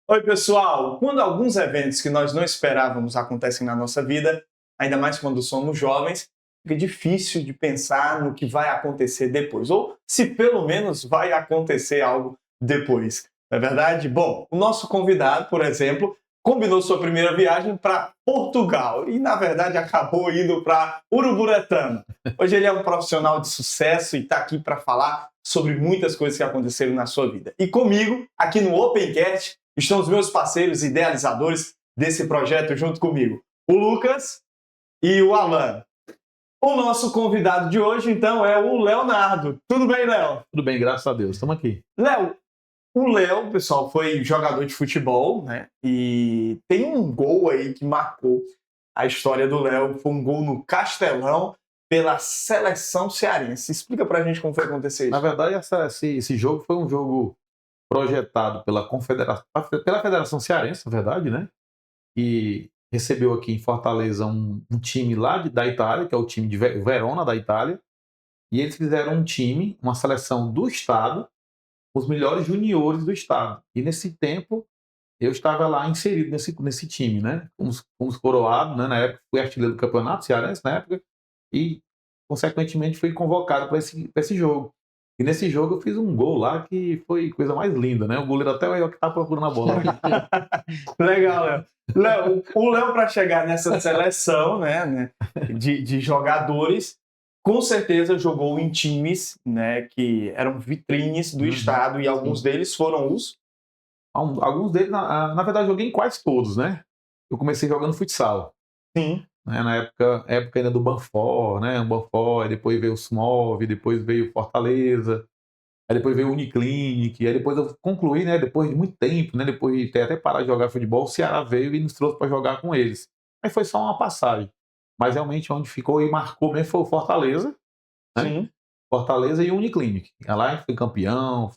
Oi, pessoal! Quando alguns eventos que nós não esperávamos acontecem na nossa vida, ainda mais quando somos jovens, fica difícil de pensar no que vai acontecer depois, ou se pelo menos vai acontecer algo depois. Não é verdade? Bom, o nosso convidado, por exemplo, combinou sua primeira viagem para Portugal e, na verdade, acabou indo para Uruburetama. Hoje ele é um profissional de sucesso e está aqui para falar sobre muitas coisas que aconteceram na sua vida. E comigo, aqui no Opencast, estão os meus parceiros idealizadores desse projeto junto comigo, o Lucas e o Alan. O nosso convidado de hoje, então, é o Leonardo. Tudo bem, Léo? Tudo bem, graças a Deus. Estamos aqui. Léo, o Léo, pessoal, foi jogador de futebol, né? E tem um gol aí que marcou a história do Léo. Foi um gol no Castelão pela seleção cearense. Explica pra gente como foi acontecer isso. Na verdade, esse jogo foi um jogo projetado pela Federação Cearense, na verdade, né? E recebeu aqui em Fortaleza um time lá da Itália, que é o time de Verona, da Itália. E eles fizeram um time, uma seleção do estado, os melhores juniores do estado. E nesse tempo, eu estava lá inserido nesse time, né? Fomos coroados, né? Na época, fui artilheiro do campeonato cearense, na época. E, consequentemente, fui convocado para esse jogo. E nesse jogo eu fiz um gol lá que foi coisa mais linda, né? O goleiro até eu que estava procurando a bola. Legal, Léo. Léo, o Léo, para chegar nessa seleção, né, de jogadores, com certeza jogou em times, né, que eram vitrines do estado, e alguns deles foram os... Alguns deles, na verdade, joguei em quase todos, né? Eu comecei jogando futsal. Sim. Né? Na época ainda do Banfor, né? O Banfor, depois veio o Smov, depois veio o Fortaleza, aí depois veio o Uniclinic, aí depois eu concluí, né? Depois de muito tempo, né? Depois de ter até parar de jogar futebol, o Ceará veio e nos trouxe para jogar com eles. Aí foi só uma passagem. Mas realmente onde ficou e marcou mesmo foi o Fortaleza, né? Sim. Fortaleza e o Uniclinic. Lá a gente foi campeão,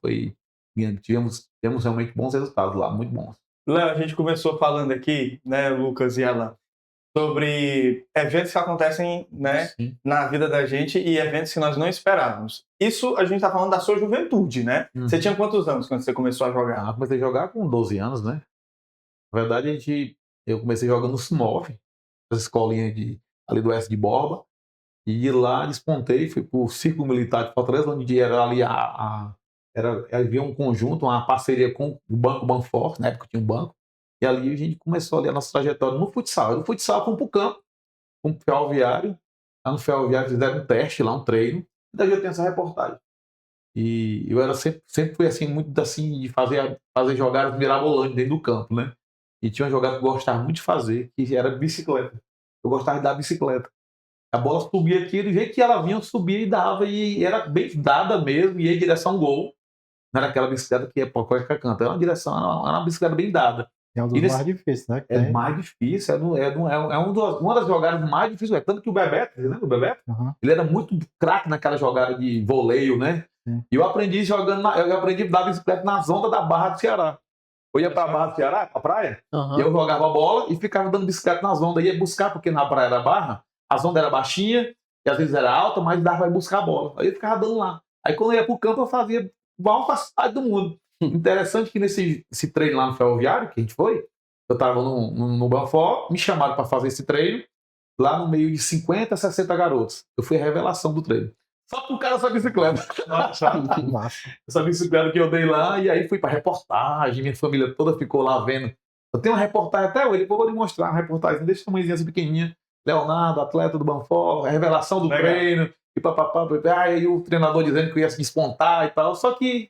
tivemos realmente bons resultados lá, muito bons. Léo, a gente começou falando aqui, né, Lucas e Alan, sobre eventos que acontecem, né, na vida da gente e eventos que nós não esperávamos. Isso a gente está falando da sua juventude, né? Você tinha quantos anos quando você começou a jogar? Comecei a jogar com 12 anos, né? Na verdade, eu comecei jogando no Smov, as escolinhas ali do S de Borba, e de lá despontei, fui para o Círculo Militar de Fortaleza, onde era ali havia um conjunto, uma parceria com o Banco Banfor, na época tinha um banco, e ali a gente começou ali a nossa trajetória no futsal. No futsal fomos para o campo, fomos para o Ferroviário, lá no Ferroviário fizeram um teste lá, um treino, e daí eu tenho essa reportagem. E eu era sempre fui assim, muito assim, de fazer jogadas mirabolantes dentro do campo, né? E tinha uma jogada que eu gostava muito de fazer, que era bicicleta. Eu gostava de dar bicicleta. A bola subia aqui, do jeito que ela vinha, eu subia e dava, e era bem dada mesmo, ia em direção ao gol. Não era aquela bicicleta que ia para qualquer canto, era uma bicicleta bem dada. É um dos mais difíceis, né? É mais difícil, uma das jogadas mais difíceis. Tanto que o Bebeto, você lembra do Bebeto? Ele era muito craque naquela jogada de voleio, né? E eu aprendi a dar bicicleta nas ondas da Barra do Ceará. Eu ia para a Barra do Ceará, para a praia, e eu jogava a bola e ficava dando bicicleta nas ondas. Ia buscar, porque na praia da Barra, as ondas eram baixinhas, e às vezes era alta, mas dava para buscar a bola. Aí eu ficava dando lá. Aí quando eu ia para o campo, eu fazia a maior facilidade do mundo. Interessante que nesse treino lá no Ferroviário, que a gente foi, eu estava no Banfor, me chamaram para fazer esse treino, lá no meio de 50, 60 garotos. Eu fui a revelação do treino. Só por causa dessa bicicleta. Essa bicicleta que eu dei lá, e aí fui para reportagem, minha família toda ficou lá vendo. Eu tenho uma reportagem até hoje, vou lhe mostrar uma reportagem desse tamanhozinho assim pequenininha. Leonardo, atleta do Banfor, a revelação do treino, e o treinador dizendo que eu ia se despontar e tal. Só que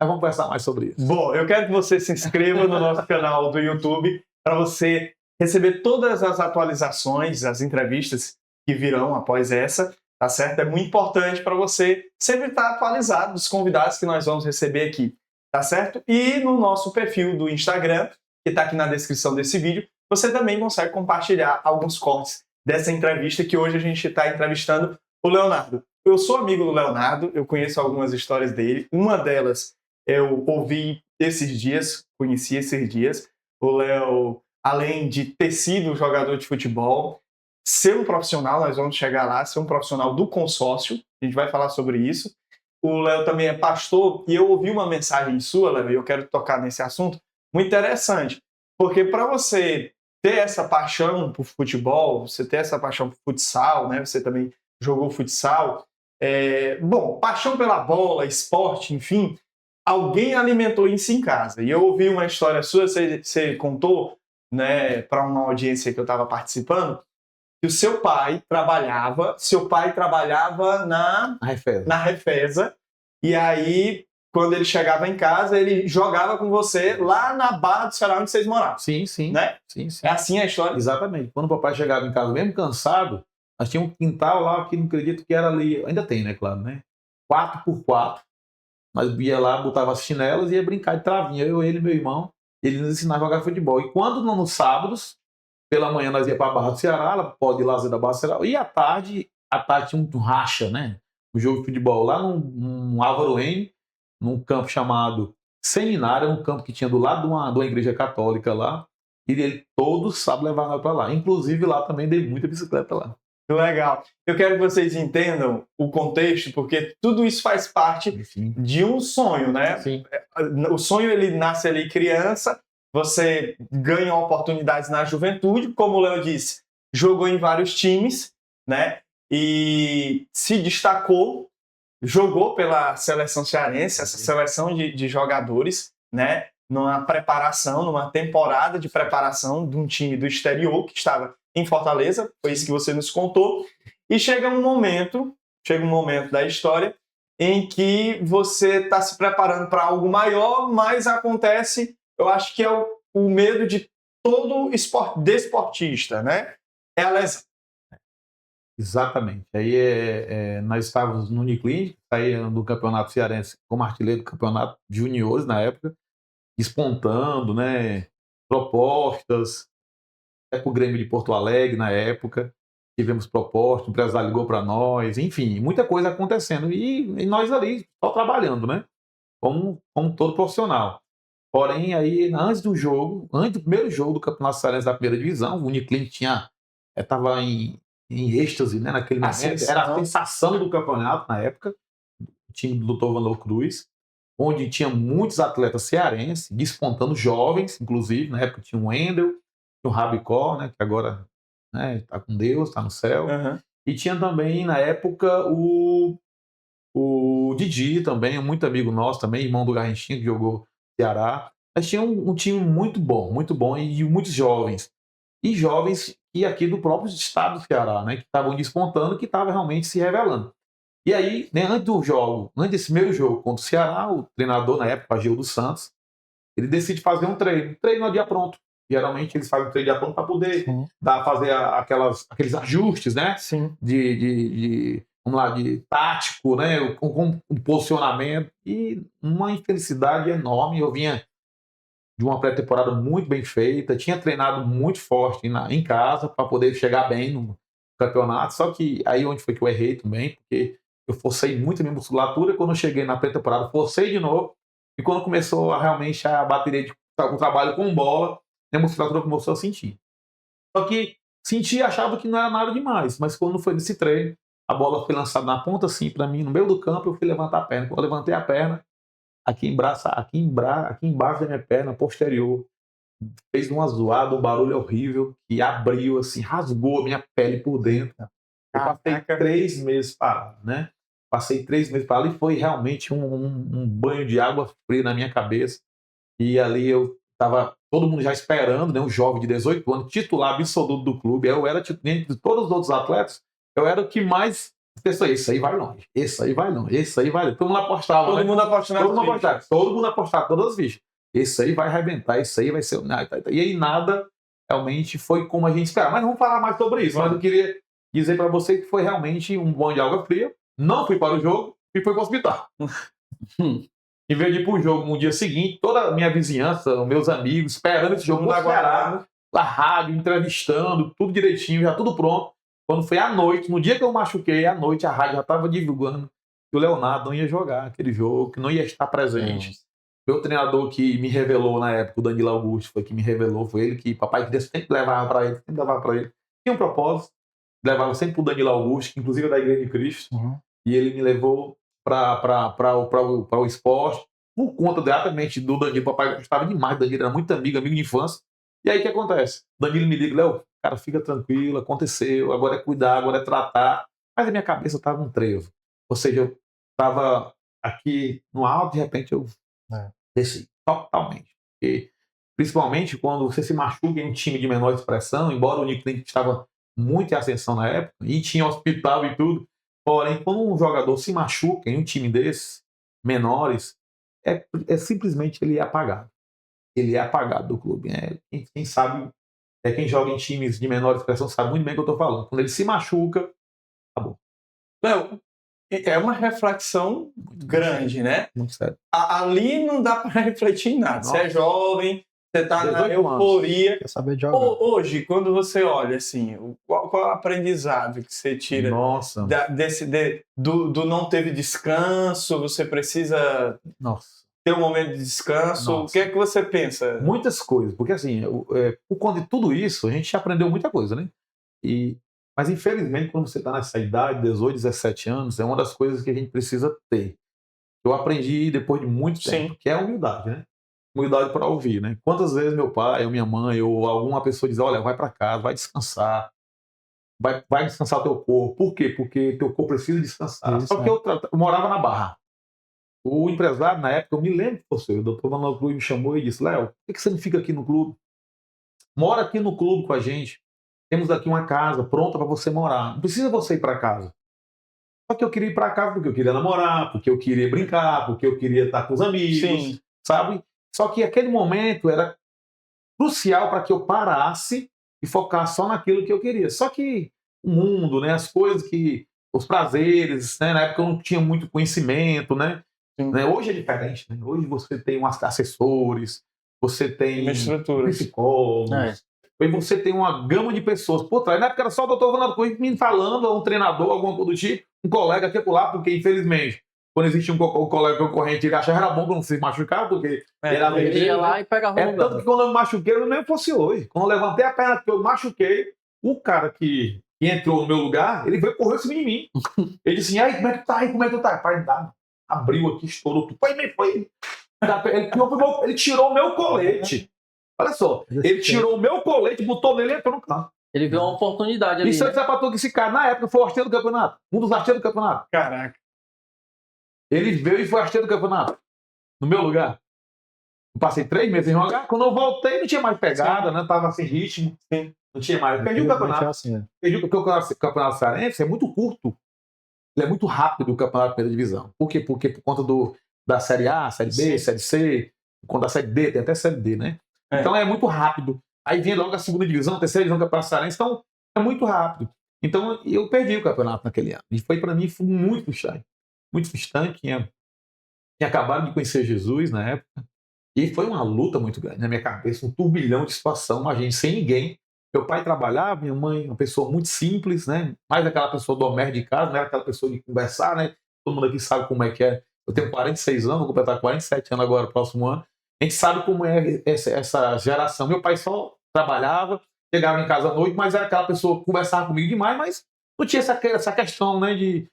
nós vamos conversar mais sobre isso. Bom, eu quero que você se inscreva no nosso canal do YouTube para você receber todas as atualizações, as entrevistas que virão após essa, tá certo? É muito importante para você sempre estar atualizado dos convidados que nós vamos receber aqui, tá certo? E no nosso perfil do Instagram, que está aqui na descrição desse vídeo, você também consegue compartilhar alguns cortes dessa entrevista que hoje a gente está entrevistando o Leonardo. Eu sou amigo do Leonardo, eu conheço algumas histórias dele. Uma delas eu ouvi esses dias, conheci esses dias. O Léo, além de ter sido jogador de futebol, ser um profissional, nós vamos chegar lá, ser um profissional do consórcio, a gente vai falar sobre isso. O Léo também é pastor, e eu ouvi uma mensagem sua, Léo, e eu quero tocar nesse assunto, muito interessante. Porque para você ter essa paixão por futebol, você ter essa paixão por futsal, né? Você também jogou futsal. Bom, paixão pela bola, esporte, enfim, alguém alimentou isso em casa. E eu ouvi uma história sua, você contou, né, para uma audiência que eu estava participando, que o seu pai trabalhava na Refesa, e aí, quando ele chegava em casa, ele jogava com você lá na Barra do Ceará, onde vocês moravam. Sim, sim. Né? Sim, sim. É assim a história? Exatamente. Quando o papai chegava em casa, mesmo cansado, nós tínhamos um quintal lá, que não acredito que era ali, ainda tem, né, claro, né? 4x4. Nós ia lá, botava as chinelas e ia brincar de travinha. Eu, ele e meu irmão, ele nos ensinava a jogar futebol. E quando nos sábados, pela manhã nós ia para a Barra do Ceará, lá pode ir lazer da Barra do Ceará, e à tarde tinha um racha, né? Um jogo de futebol lá num Álvaro N, num campo chamado Seminário, um campo que tinha do lado de uma igreja católica lá, e ele todo sábado levava para lá. Inclusive lá também dei muita bicicleta lá. Legal. Eu quero que vocês entendam o contexto, porque tudo isso faz parte de um sonho, né? Sim. O sonho, ele nasce ali criança, você ganha oportunidades na juventude, como o Léo disse, jogou em vários times, né? E se destacou, jogou pela seleção cearense, essa seleção de jogadores, né? Numa temporada de preparação de um time do exterior que estava em Fortaleza, foi isso que você nos contou, e chega um momento da história em que você está se preparando para algo maior, mas acontece, eu acho que é o medo de todo desportista, né? É a lesão. Exatamente. Aí nós estávamos no Uniclinic, saímos do campeonato cearense como artilheiro do campeonato de juniores na época, despontando, né, propostas, até para o Grêmio de Porto Alegre na época, tivemos proposta, o empresário ligou para nós, enfim, muita coisa acontecendo. E nós ali, só trabalhando, né? Como todo profissional. Porém, aí, antes do primeiro jogo do Campeonato Cearense da primeira divisão, o Uniclinic estava em êxtase, né? Naquele momento. Era a sensação do campeonato na época, o time do Dr. Vanor Cruz, onde tinha muitos atletas cearenses, despontando jovens, inclusive, na época tinha o Wendel, o Rabicó, né, que agora está com Deus, está no céu. Uhum. E tinha também, na época, o Didi também, muito amigo nosso também, irmão do Garrenchinho, que jogou Ceará. Mas tinha um time muito bom e muitos jovens. E jovens que aqui do próprio estado do Ceará, né, que estavam despontando, que estavam realmente se revelando. E aí, né, antes desse primeiro jogo contra o Ceará, o treinador na época, Agil dos Santos, ele decide fazer um treino no dia pronto. Geralmente eles fazem um treino de pronto para poder fazer aqueles ajustes, né? Sim. Vamos lá, de tático, né? Com um posicionamento. E uma infelicidade enorme. Eu vinha de uma pré-temporada muito bem feita, tinha treinado muito forte em casa para poder chegar bem no campeonato. Só que aí onde foi que eu errei também, porque eu forcei muito a minha musculatura. Quando eu cheguei na pré-temporada, forcei de novo. E quando começou realmente a bateria o trabalho com bola, a musculatura começou a sentir. Só que senti e achava que não era nada demais. Mas quando foi nesse treino, a bola foi lançada na ponta assim para mim, no meio do campo, eu fui levantar a perna. Quando eu levantei a perna, aqui embaixo da minha perna posterior, fez uma zoada, um barulho horrível, que abriu assim, rasgou a minha pele por dentro. Eu passei 3 meses parado, né? Passei 3 meses parado e foi realmente um banho de água fria na minha cabeça. E ali eu estava todo mundo já esperando, né? Um jovem de 18 anos, titular absoluto do clube. Eu era titular de todos os outros atletas, eu era o que mais pensou, esse aí vai longe, esse aí vai longe, esse aí vai longe. Todo mundo apostava. Todo mundo apostava todas as fichas. Esse aí vai arrebentar, esse aí vai ser. E aí nada realmente foi como a gente esperava. Mas não vamos falar mais sobre isso. Mas eu queria dizer para você que foi realmente um banho de água fria. Não fui para o jogo e fui para o hospital. Em vez de ir para o jogo no dia seguinte, toda a minha vizinhança, meus amigos, esperando esse jogo aguardado, a rádio, entrevistando, tudo direitinho, já tudo pronto. Quando foi à noite, no dia que eu machuquei, à noite a rádio já estava divulgando que o Leonardo não ia jogar aquele jogo, que não ia estar presente. Meu treinador que me revelou na época, o Danilo Augusto, foi que me revelou, foi ele que papai que sempre levava para ele, Tinha um propósito, levava sempre para o Danilo Augusto, que inclusive é da Igreja de Cristo, e ele me levou para o esporte. por conta diretamente do Danilo, o papai gostava demais do Danilo, era muito amigo de infância. E aí o que acontece? O Danilo me liga, Léo, cara, fica tranquilo, aconteceu, agora é cuidar, agora é tratar. Mas a minha cabeça estava um trevo. Ou seja, eu estava aqui no alto, de repente eu desci totalmente. Porque, principalmente quando você se machuca em um time de menor expressão, embora o Uniclinic estava muito em ascensão na época, e tinha hospital e tudo, porém, quando um jogador se machuca em um time desses, menores, simplesmente ele é apagado. Ele é apagado do clube. Quem sabe, quem joga em times de menor expressão sabe muito bem o que eu estou falando. Quando ele se machuca, acabou. Não, é uma reflexão grande, né? Muito sério. Ali não dá para refletir em nada. Nossa. Você é jovem, você está na euforia. Quer saber de jogar. Hoje, quando você olha assim, qual é o aprendizado que você tira Nossa. do não teve descanso, você precisa ter um momento de descanso? Nossa. O que é que você pensa? Muitas coisas, porque assim, por conta de tudo isso, a gente aprendeu muita coisa, né? Mas infelizmente, quando você está nessa idade, 18, 17 anos, é uma das coisas que a gente precisa ter. Eu aprendi depois de muito tempo, que é a humildade, né? Humildade para ouvir, né? Quantas vezes meu pai, ou minha mãe, ou alguma pessoa diz, olha, vai para casa, vai descansar, vai descansar o teu corpo. Por quê? Porque teu corpo precisa descansar. Isso, só que eu morava na Barra. O empresário, na época, eu me lembro de você, o doutor Manuel Cruz me chamou e disse, Léo, por que você não fica aqui no clube? Mora aqui no clube com a gente. Temos aqui uma casa pronta para você morar. Não precisa você ir para casa. Só que eu queria ir para casa porque eu queria namorar, porque eu queria brincar, porque eu queria estar com os amigos, sabe? Só que aquele momento era crucial para que eu parasse e focasse só naquilo que eu queria. Só que o mundo, né, as coisas os prazeres, né, na época eu não tinha muito conhecimento, né? Hoje é diferente, né? Hoje você tem assessores, você tem psicólogos, e você tem uma gama de pessoas por trás. Na época era só o doutor Ronaldo Cunha me falando, um treinador, alguma coisa do tipo, um colega aqui lá, porque infelizmente, quando existia um colega concorrente, ele achava que era bom que não se machucar, porque ele ia lá e pegava o tanto que quando eu me machuquei, eu nem fosse hoje. Quando eu levantei a perna que eu machuquei, o cara que entrou no meu lugar, ele veio correr em cima de mim. Ele disse, aí, como é que tá aí? Como é que tu tá? Pai, abriu aqui, estourou tudo. Ele tirou o meu colete. Olha só, ele tirou o meu colete, botou nele e entrou no campo. Ele viu uma oportunidade ali. Isso eu disser pra tu que esse cara, na época, foi o artilheiro do campeonato. Um dos artilheiros do campeonato. Caraca. Ele veio e foi artilheiro do campeonato. No meu lugar. Eu passei 3 meses em jogar. Quando eu voltei, não tinha mais pegada, né? Tava sem ritmo. Não tinha mais. Perdi o campeonato. Perdi porque o campeonato cearense é muito curto. Ele é muito rápido, o campeonato de primeira divisão. Por quê? Porque por conta da Série A, Série B, Série C, por conta da Série D, tem até Série D, né? Então é muito rápido. Aí vem logo a segunda divisão, a terceira divisão do campeonato cearense, então é muito rápido. Então eu perdi o campeonato naquele ano. E para mim, foi muito frustrante. Muito frustrante. Tinha acabado de conhecer Jesus na época. E foi uma luta muito grande na minha cabeça, um turbilhão de situação, uma gente sem ninguém. Meu pai trabalhava, minha mãe, uma pessoa muito simples, né? Mais aquela pessoa doméstica de casa, não era aquela pessoa de conversar, né? Todo mundo aqui sabe como é que é. Eu tenho 46 anos, vou completar 47 anos agora, próximo ano. A gente sabe como é essa geração. Meu pai só trabalhava, chegava em casa à noite, mas era aquela pessoa que conversava comigo demais, mas não tinha essa questão, né? De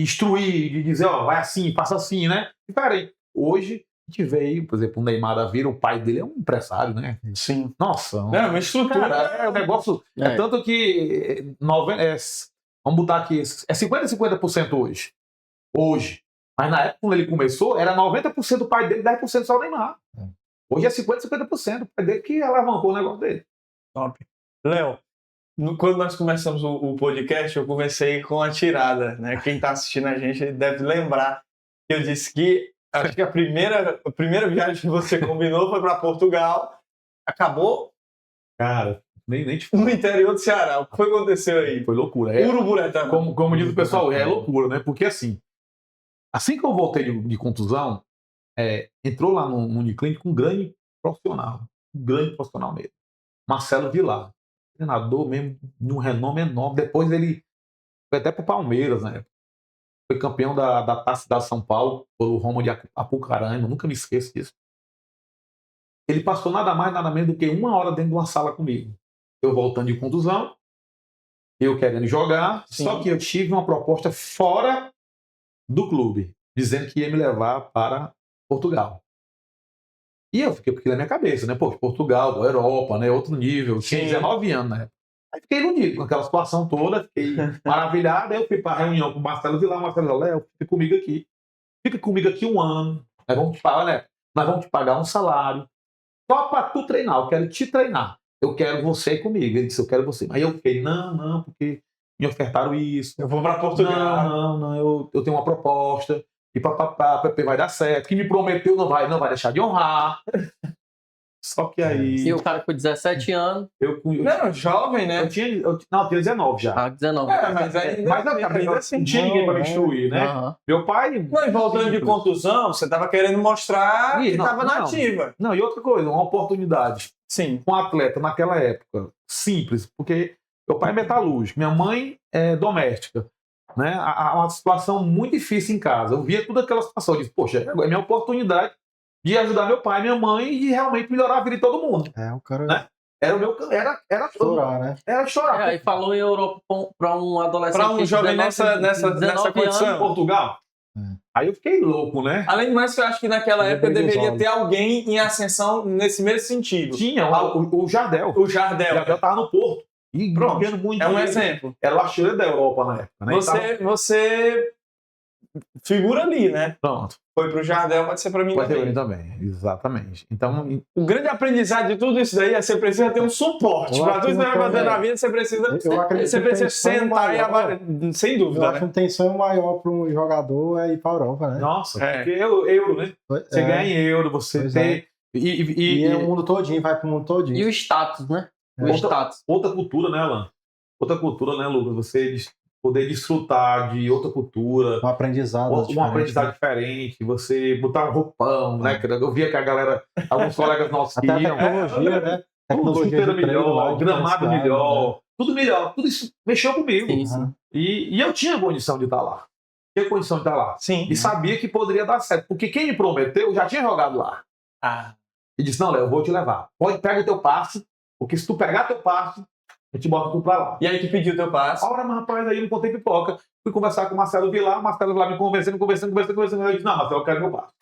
instruir, de dizer, ó, vai assim, passa assim, né? Diferente. Hoje, a gente veio, por exemplo, o Neymar da Vida, o pai dele é um empresário, né? Sim. Nossa. Uma estrutura. Cara, um negócio. É tanto que. Vamos botar aqui. É 50% hoje. Hoje. Mas na época, quando ele começou, era 90% do pai dele e 10% só o Neymar. Hoje é 50% o pai dele que alavancou o negócio dele. Top. Léo, quando nós começamos o podcast, eu comecei com a tirada, né? Quem está assistindo a gente deve lembrar que eu disse que acho que a primeira viagem que você combinou foi para Portugal. Acabou? Cara, nem te falo. No interior do Ceará. O que foi que aconteceu aí? Foi loucura. Uruburetama. Como diz o pessoal, é loucura, né? Porque assim que eu voltei de contusão, entrou lá no Uniclinic um grande profissional mesmo. Marcelo Vilar, treinador mesmo de um renome enorme. Depois ele foi até para o Palmeiras, né? Foi campeão da Taça da São Paulo, pelo Roma de Apucarana, nunca me esqueço disso. Ele passou nada mais, nada menos do que 1 hora dentro de uma sala comigo. Eu voltando de contusão, eu querendo jogar, só que eu tive uma proposta fora do clube, dizendo que ia me levar para Portugal. E eu fiquei na minha cabeça, né? Pô, Portugal, Europa, né? Outro nível. Eu tinha Sim. 19 anos, né? Aí fiquei iludido com aquela situação toda, fiquei maravilhado. Aí eu fui para a reunião com o Marcelo Vilar. O Marcelo falou: Léo, fica comigo aqui 1 ano. Nós vamos te pagar, né? Nós vamos te pagar um salário só para tu treinar. Eu quero te treinar. Eu quero você comigo. Ele disse: eu quero você. Aí eu fiquei: não, porque me ofertaram isso. Eu vou para Portugal. Não, eu tenho uma proposta. E papapá, Pepe vai dar certo. Que me prometeu não vai deixar de honrar. Só que aí. E o cara com 17 anos. Não, jovem, né? Eu tinha 19 já. 19. Mas ainda, Mas ainda assim, não tinha ninguém para me instruir, né? Aham. Meu pai. Não, e voltando de contusão, você tava querendo mostrar que tava nativa. Não, e outra coisa, uma oportunidade. Sim. Um atleta naquela época, simples, porque meu pai é metalúrgico, minha mãe é doméstica. Né? Uma situação muito difícil em casa. Eu via toda aquela situação. Eu disse: poxa, é minha oportunidade de ajudar meu pai e minha mãe e de realmente melhorar a vida de todo mundo. O cara... Né? Era o meu... Era chorar, né? Era chorar. Aí falou em Europa para um adolescente. Para um jovem nessa condição. Em Portugal. Aí eu fiquei louco, né? Além do mais, eu acho que naquela Ele época bem deveria dos ter alguém em ascensão nesse mesmo sentido. Tinha o Jardel. O Jardel. O Jardel estava no Porto. E Pronto. ganhando muito É um dinheiro. exemplo. Era o artilheiro da Europa na época. Né? Você figura ali, né? Pronto. Foi pro Jardel, pode ser para mim Pode ser também. pra mim também. Exatamente. Então, O grande aprendizado de tudo isso daí é que você precisa ter um suporte. Eu Para acho tudo que que você não vai fazer tem, na vida, você precisa, Eu acredito você que precisa tem sonho sentar e maior. avaliar. Sem Eu dúvida, acho que né? não tem sonho maior para um jogador é ir para a Europa, né? nossa, É. porque euro, né? Você ganha em euro, você Pois tem... E é o mundo todinho, vai pro mundo todinho. E o status, né? O É. status. Outra cultura, né, Alan? Outra cultura, né, Lucas? Você poder desfrutar de outra cultura, Um aprendizado um diferente, aprendizado né? diferente, você botar um roupão, né? Eu via que a galera, alguns colegas nossos que Até a iam, tecnologia, né? tudo Tecnologia chuteiro de treino lá, melhor, gramado diferenciado, melhor, né? tudo melhor, tudo isso mexeu comigo. Sim, sim. E eu tinha condição de estar lá. Tinha condição de estar lá. Sim. E sabia que poderia dar certo, porque quem me prometeu já tinha jogado lá. Ah, E disse: não, Léo, eu vou te levar. Pega o teu passe, porque se tu pegar teu passe, eu te boto tu pra lá. e aí tu pediu teu passe. Ora, mas rapaz, aí eu não contei pipoca. Fui conversar com o Marcelo Vilar me convencendo. Eu disse: não, Marcelo, eu quero meu passe.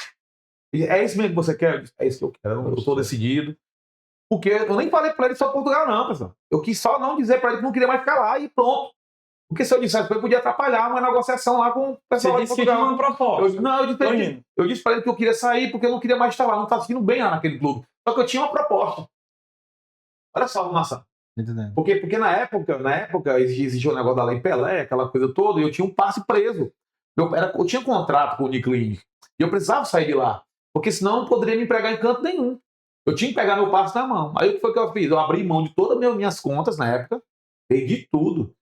E é isso mesmo que você quer? Eu disse: é isso que eu quero, eu estou decidido. Porque eu nem falei pra ele só Portugal, não, pessoal. Eu quis só não dizer pra ele que não queria mais ficar lá e pronto. Porque se eu dissesse pra ele, podia atrapalhar uma negociação lá com o pessoal lá de Você disse que tinha Portugal. uma proposta. Eu disse pra ele que eu queria sair porque eu não queria mais estar lá, não estava sentindo bem lá naquele clube. Só que eu tinha uma proposta. Olha só, Massa. Entendendo? Porque na época existia o negócio da Lei Pelé, aquela coisa toda, e eu tinha um passe preso. Eu tinha contrato com o Uniclinic. E eu precisava sair de lá. Porque senão eu não poderia me empregar em canto nenhum. Eu tinha que pegar meu passe na mão. Aí o que foi que eu fiz? Eu abri mão de todas as minhas contas na época, perdi tudo.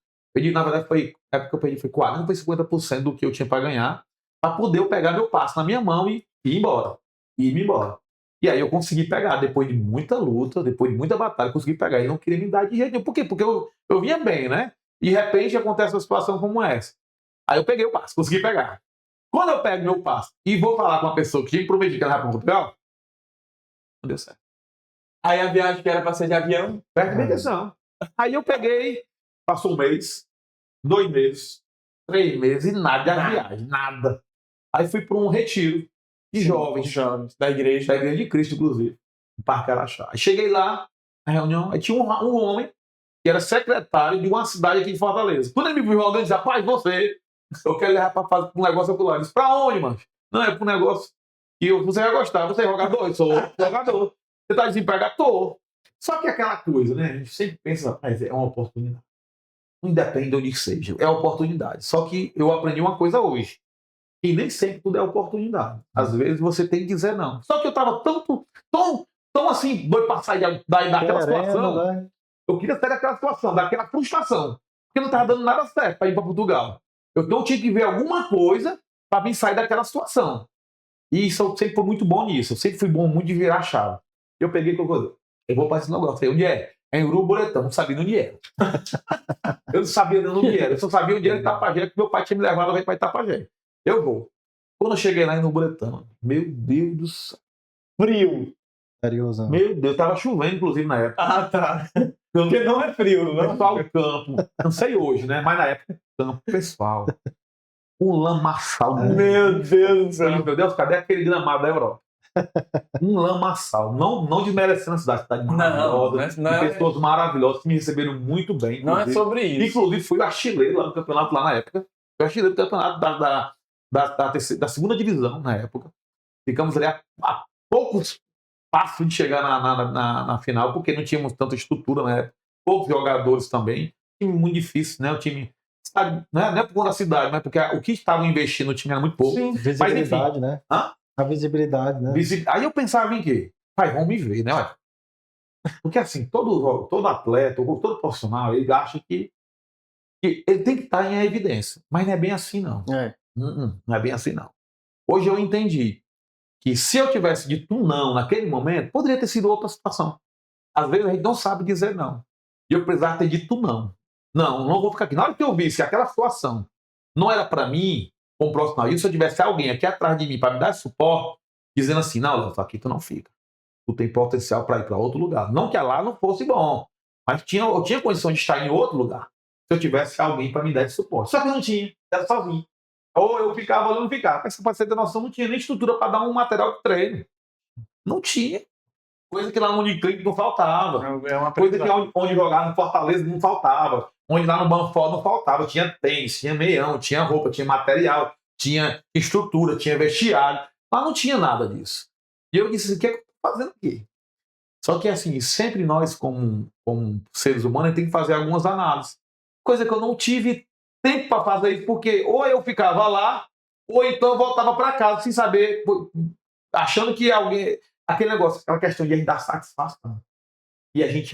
Na verdade, na época eu perdi foi 40% para 50% do que eu tinha para ganhar, para poder eu pegar meu passe na minha mão e ir embora. E ir embora. E aí eu consegui pegar, depois de muita luta, depois de muita batalha, eu consegui pegar. E não queria me dar de jeito nenhum. Por quê? Porque eu vinha bem, né? E de repente acontece uma situação como essa. Aí eu peguei o passe, consegui pegar. Quando eu pego meu passe e vou falar com uma pessoa que tinha me prometido que ela ia para Portugal, não deu certo. Aí a viagem que era pra ser de avião. Presta atenção. Aí eu peguei, passou 1 mês, 2 meses, 3 meses e nada de viagem, nada. Aí fui para um retiro de jovens, Da igreja. da Igreja de Cristo, inclusive, no Parque Araxá. Aí cheguei lá, na reunião, aí tinha um homem que era secretário de uma cidade aqui de Fortaleza. Quando ele me viu jogando, ele disse: rapaz, eu quero levar para fazer um negócio ocular. Eu disse: pra onde, mano? Não, é para um negócio que você vai gostar. Você é jogador? Eu sou jogador. Você está desempregado? Tô. Só que aquela coisa, né? A gente sempre pensa: rapaz, é uma oportunidade. Não independe de onde seja, é oportunidade. Só que eu aprendi uma coisa hoje. E nem sempre tudo é oportunidade. Às vezes você tem que dizer não. Só que eu estava tão assim, doido para sair daquela situação. Né? Eu queria sair daquela situação, daquela frustração. Porque não estava dando nada certo para ir para Portugal. Eu tinha que ver alguma coisa para mim sair daquela situação. E isso eu sempre fui muito bom nisso. Eu sempre fui bom muito de virar a chave. Eu peguei e coloquei: eu vou para esse negócio. Falei: onde é? É em Uruburetão. Não sabia onde era. Eu não sabia onde era. Eu só sabia onde era Itapajé, porque meu pai tinha me levado para Itapajé. Eu vou. Quando eu cheguei lá em Uruburetão, meu Deus do céu. Frio. Seriosão. Meu Deus, tava chovendo, inclusive, na época. Ah, tá. Porque não é frio, não. Pessoal, campo. Não sei hoje, né? Mas na época, campo, pessoal. Um lamaçal. Meu Deus do céu. Meu Deus, cadê aquele gramado da Europa? Um lamaçal. Não desmerecendo a cidade maravilhosa. Não é- Pessoas maravilhosas que me receberam muito bem. Não é inclusive. sobre isso. Inclusive, fui artilheiro lá no campeonato, lá na época. Fui artilheiro do campeonato da segunda divisão, na época. Ficamos ali a poucos passos de chegar na final, porque não tínhamos tanta estrutura na época. Poucos jogadores também. Time muito difícil, né? O time... Não é por conta da cidade, mas porque o que estavam investindo no time era muito pouco. Sim. Visibilidade, né? Hã? A visibilidade, né? Aí eu pensava em quê? Pai, vão me ver, né? Ué? Porque assim, todo atleta, todo profissional, ele acha que ele tem que estar em evidência. Mas não é bem assim, não. Não é bem assim, não. Hoje eu entendi que se eu tivesse dito não naquele momento, poderia ter sido outra situação. Às vezes a gente não sabe dizer não. E eu precisava ter dito não. Não vou ficar aqui. Na hora que eu visse que aquela situação não era para mim, como profissional, e se eu tivesse alguém aqui atrás de mim para me dar suporte, dizendo assim, não, Léo, aqui tu não fica. Tu tem potencial para ir para outro lugar. Não que lá não fosse bom, mas eu tinha condição de estar em outro lugar. Se eu tivesse alguém para me dar esse suporte. Só que eu não tinha, era sozinho. Ou eu ficava ou eu não ficava. Mas para você ter noção, não tinha nem estrutura para dar um material de treino. Não tinha. Coisa que lá no Uniclinic não faltava. É uma Coisa que onde jogar no Fortaleza não faltava. Onde lá no Banford não faltava. Tinha tênis, tinha meião, tinha roupa, tinha material, tinha estrutura, tinha vestiário. Lá não tinha nada disso. E eu disse, o que é que eu estou fazendo aqui? Só que assim, sempre nós, como seres humanos, tem que fazer algumas análises. Coisa que eu não tive tempo para fazer isso, porque ou eu ficava lá, ou então eu voltava para casa sem saber, achando que alguém... Aquele negócio, aquela questão de a gente dar satisfação. E a gente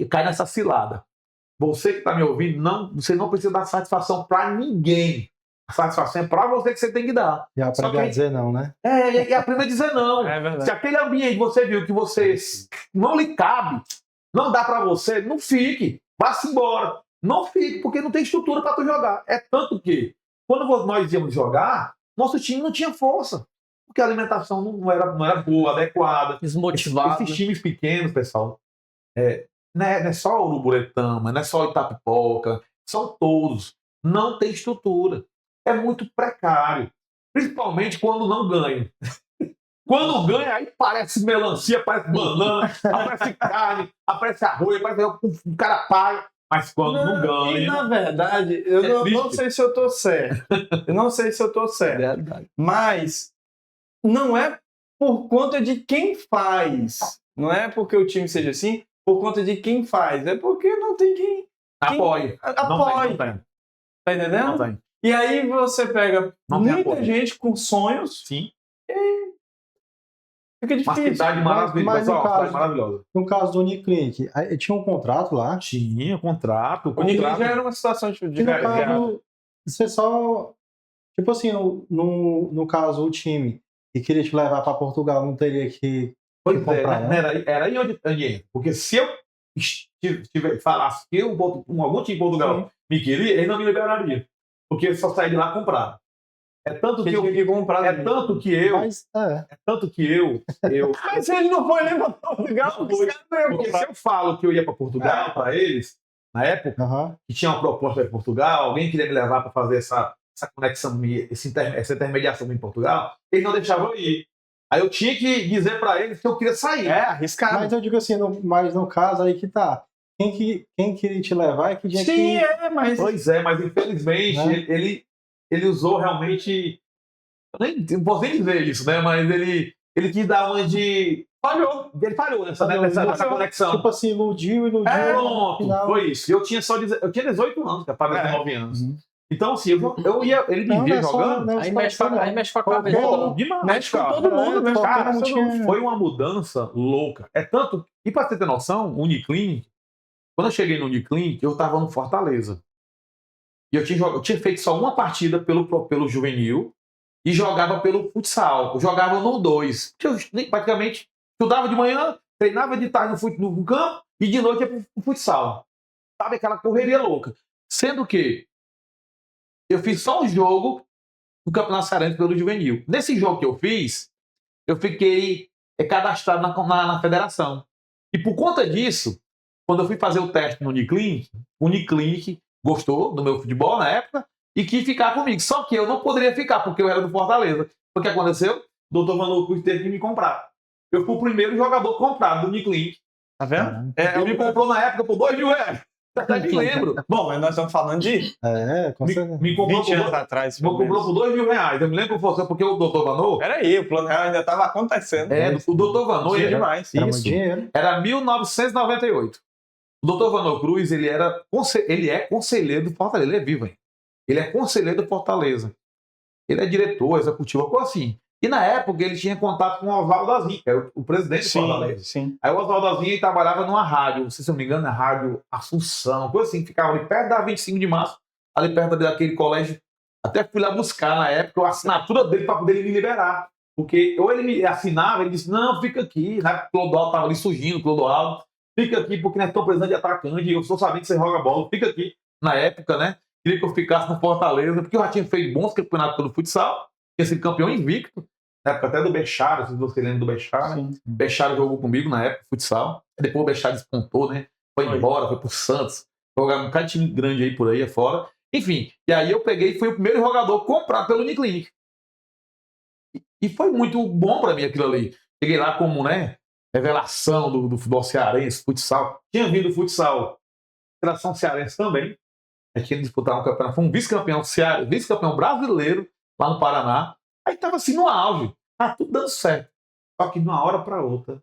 cai nessa cilada. Você que está me ouvindo, você não precisa dar satisfação para ninguém. A satisfação é para você que você tem que dar. E aprender a dizer não, né? E aprender a dizer não. É verdade. Se aquele ambiente você viu que você não lhe cabe, não dá para você, não fique. Vá-se embora. Não fique, porque não tem estrutura para tu jogar. É tanto que, quando nós íamos jogar, nosso time não tinha força. Porque a alimentação não era boa, adequada. Desmotivado. Esses times pequenos, pessoal, não é só o Uruburetama, não é só Itapipoca, são todos. Não tem estrutura. É muito precário. Principalmente quando não ganha. Quando ganha, aí parece melancia, aparece banana, aparece carne, aparece arroz, aparece um cara paga. Mas quando não ganha... E na verdade, eu não sei se eu tô certo. Eu não sei se eu tô certo. Verdade. Mas não é por conta de quem faz. Não é porque o time seja assim, por conta de quem faz. É porque não tem quem Apoie. apoie. Não tem. Tá entendendo? Não tem. E aí você pega Não tem muita apoio. gente com sonhos, Sim. fica Uma difícil. cidade maravilhosa. mas no Pessoal, caso- cidade maravilhosa. No caso do Uniclinic, aí tinha um contrato lá. Tinha contrato. O Nicolas já era uma situação de E no caso, você só... Tipo assim, no caso, o time que queria te levar para Portugal não teria que Pois é, comprar, né? Era aí onde entra. Porque se eu falasse que algum time em Portugal me queria, ele não me liberaria. Porque eu só saí de lá comprar. É tanto que eu... tinha que comprar. É tanto que eu... Mas, Mas ele não foi nem para Portugal, Não os foi. caras não iam Porque comprar. se eu falo que eu ia para Portugal, para eles, na época, aham. que tinha uma proposta para Portugal, alguém queria me levar para fazer essa conexão, essa intermediação em Portugal, eles não deixavam eu ir. Aí eu tinha que dizer para eles que eu queria sair. É, arriscado. Mas eu digo assim, mas no caso aí que tá. Quem queria te levar é que tinha Sim, que... mas... Pois é, mas infelizmente Né? ele usou realmente. Eu não posso nem dizer isso, né? Mas ele quis dar uma de. Falhou. Ele falhou nessa Falhou. conexão. Tipo assim, iludiu. Pronto, final- foi isso. Eu tinha 18 anos, para 19 anos. Uhum. Então, assim, ele me Não, via não é só- jogando. não é Aí só mexe isso, não. com a Qualquer cabeça. um. Demais, Mexe com cara. todo mundo, mexe com qualquer todo um mundo. tinha- Foi uma mudança louca. É tanto. E para você ter noção, o Uniclinic, quando eu cheguei no Uniclinic, eu estava no Fortaleza. E eu tinha feito só uma partida pelo juvenil e jogava pelo futsal. Eu jogava no 2. Praticamente estudava de manhã, treinava de tarde no campo e de noite ia pro futsal. Sabe aquela correria louca. Sendo que eu fiz só um jogo no Campeonato Cearense pelo juvenil. Nesse jogo que eu fiz, eu fiquei cadastrado na federação. E por conta disso, quando eu fui fazer o teste no Uniclinic, o Uniclinic gostou do meu futebol na época e quis ficar comigo. Só que eu não poderia ficar, porque eu era do Fortaleza. O que aconteceu? o Dr. Vanor Cruz teve que me comprar. Eu fui o primeiro jogador comprado do Nicklin. Tá vendo? Ele me comprou na época por R$2.000. Até me lembro. Bom, mas nós estamos falando de Com certeza. Me comprou 20 anos por, atrás. me comprou por R$2.000. Eu me lembro que você, porque o Dr. Vanor. Peraí, o plano real ainda estava acontecendo. O Dr. Vanor, Dia ele demais. Era muito isso. dinheiro. Era 1998. O Dr. Vanor Cruz, ele é conselheiro do Fortaleza. Ele é vivo, hein? Ele é conselheiro do Fortaleza. Ele é diretor, executivo, coisa assim. E na época ele tinha contato com o Oswaldo Azinho, que era o presidente do Fortaleza. Sim. Aí o Oswaldo Azinho trabalhava numa rádio, não sei se eu não me engano, na rádio Assunção, coisa assim, que ficava ali perto da 25 de março, ali perto daquele colégio. Até fui lá buscar na época a assinatura dele para poder ele me liberar. Porque ou ele me assinava, ele disse, não, fica aqui. Na época o Clodoaldo estava ali surgindo, o Clodoaldo. Fica aqui porque nós estamos precisando de atacante e eu sou sabendo que você joga bola. Fica aqui. Na época, né? Queria que eu ficasse no Fortaleza, porque eu já tinha feito bons campeonatos pelo futsal. Tinha sido campeão invicto. Na época até do Bechara, se você lembra do Bechara. Bechara jogou comigo na época, futsal. Depois o Bechara despontou, né? Foi embora, foi pro Santos. Jogar um bocado de time grande aí por aí afora. Enfim, e aí eu peguei e fui o primeiro jogador comprado pelo Uniclinic. E foi muito bom pra mim aquilo ali. Cheguei lá como, né? Revelação do futebol cearense, futsal. Tinha vindo futsal, seleção cearense também. A gente ia disputar um campeonato. Foi um vice-campeão cearense, vice-campeão brasileiro lá no Paraná. Aí tava assim no auge. Tá tudo dando certo. Só que de uma hora pra outra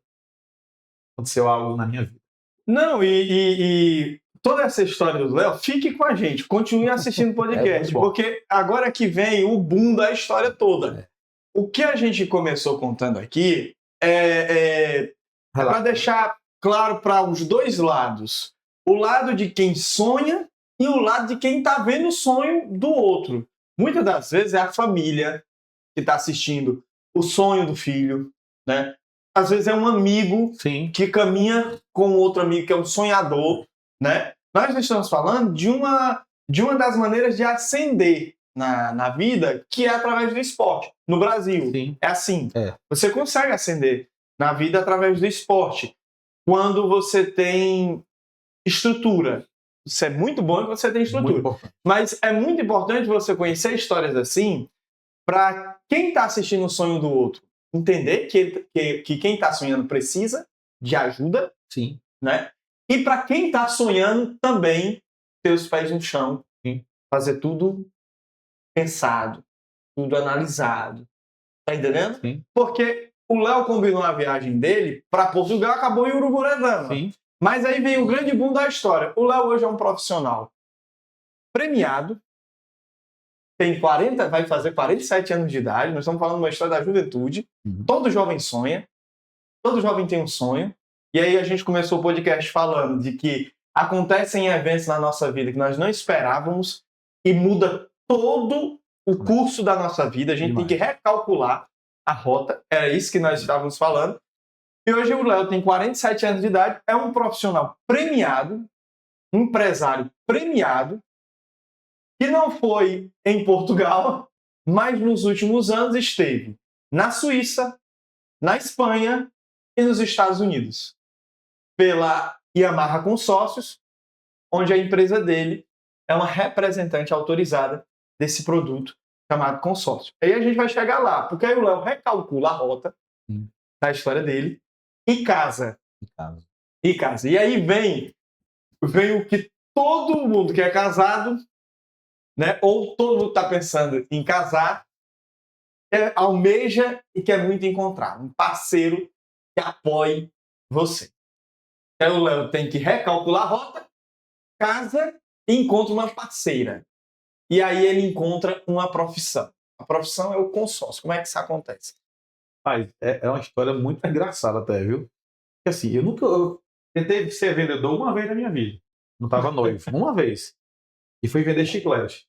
aconteceu algo na minha vida. Não, e toda essa história do Léo, fique com a gente, continue assistindo o podcast, porque agora que vem o boom da história toda. O que a gente começou contando aqui é para deixar claro para os dois lados. O lado de quem sonha e o lado de quem está vendo o sonho do outro. Muitas das vezes é a família que está assistindo o sonho do filho, né? Às vezes é um amigo que caminha com outro amigo que é um sonhador, né? Nós estamos falando de uma das maneiras de ascender na vida, que é através do esporte. No Brasil, é assim. Você consegue ascender na vida através do esporte. Quando você tem estrutura. Isso é muito bom que você tem estrutura. Mas é muito importante você conhecer histórias assim para quem está assistindo o sonho do outro entender que quem está sonhando precisa de ajuda, né? E para quem está sonhando também ter os pés no chão, fazer tudo pensado, tudo analisado. Tá entendendo? Porque o Léo combinou a viagem dele para Portugal, acabou em Uruguaiana. Mas aí vem o grande boom da história. O Léo hoje é um profissional premiado, vai fazer 47 anos de idade, nós estamos falando de uma história da juventude. Todo jovem sonha, todo jovem tem um sonho. E aí a gente começou o podcast falando de que acontecem eventos na nossa vida que nós não esperávamos e muda todo o curso da nossa vida. A gente tem que recalcular a rota. Era isso que nós estávamos falando. E hoje o Léo tem 47 anos de idade, é um profissional premiado, um empresário premiado, que não foi em Portugal, mas nos últimos anos esteve na Suíça, na Espanha e nos Estados Unidos, pela Yamaha Consórcios, onde a empresa dele é uma representante autorizada desse produto chamado consórcio. Aí a gente vai chegar lá, porque aí o Léo recalcula a rota da história dele e casa. E aí vem o que todo mundo que é casado, né, ou todo mundo está pensando em casar, almeja e quer muito encontrar um parceiro que apoie você. Aí o Léo tem que recalcular a rota, casa e encontra uma parceira. E aí ele encontra uma profissão. A profissão é o consórcio. Como é que isso acontece? É uma história muito engraçada até, viu? Porque assim, eu tentei ser vendedor uma vez na minha vida. Não estava noivo. Uma vez. E fui vender chiclete.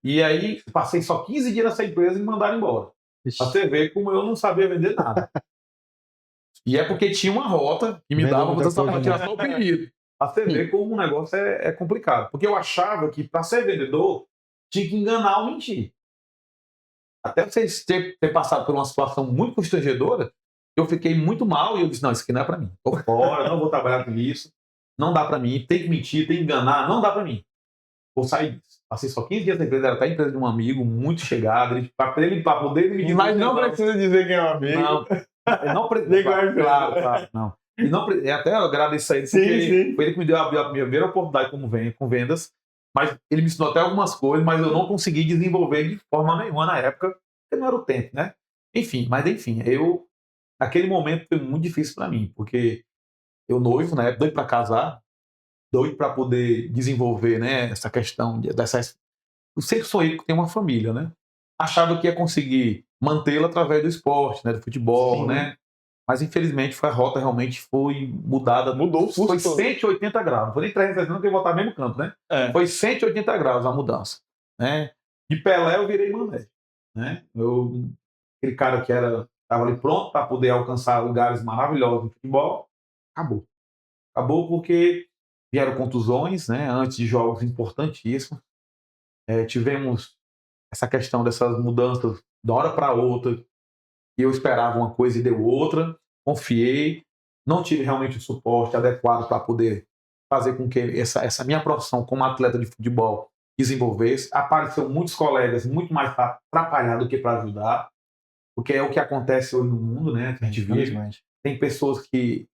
E aí, passei só 15 dias nessa empresa e me mandaram embora. Pra você ver como eu não sabia vender nada. E é porque tinha uma rota que me dava para tirar só o pedido. Pra você ver como o negócio é complicado. Porque eu achava que para ser vendedor tinha que enganar ou mentir. Até vocês ter passado por uma situação muito constrangedora, eu fiquei muito mal e eu disse, não, isso aqui não é para mim. Tô fora, não vou trabalhar com isso. Não dá para mim, tem que mentir, tem que enganar, não dá para mim. vou sair disso. Passei só 15 dias na empresa, era até a empresa de um amigo muito chegado, para poder me Mas não precisa dizer quem é um amigo. Não, eu não Nem guarda. claro, não. E não, até eu agradeço a ele, porque Sim. foi ele que me deu a minha primeira oportunidade com vendas, mas ele me ensinou até algumas coisas, mas eu não consegui desenvolver de forma nenhuma na época, porque não era o tempo, né? Enfim, naquele momento foi muito difícil para mim, porque eu noivo, né, doido para casar, doido para poder desenvolver, né, essa questão eu sempre sonhei com ter uma família, né? Achava que ia conseguir mantê-la através do esporte, né, do futebol, Sim. né? Mas infelizmente a rota realmente foi mudada. Mudou o curso Foi todo. 180 graus. Não foi nem 360, não, que eu ia voltar no mesmo canto, né? É. Foi 180 graus a mudança, né? De Pelé eu virei Mané, né? Aquele cara que estava ali pronto para poder alcançar lugares maravilhosos no futebol, acabou. Acabou porque vieram contusões, né? Antes de jogos importantíssimos. Tivemos essa questão dessas mudanças de uma hora para outra, e eu esperava uma coisa e deu outra, confiei, não tive realmente o suporte adequado para poder fazer com que essa minha profissão como atleta de futebol desenvolvesse. Apareceram muitos colegas muito mais para atrapalhar do que para ajudar, porque é o que acontece hoje no mundo, né? Que a gente vive. Infelizmente. Tem pessoas que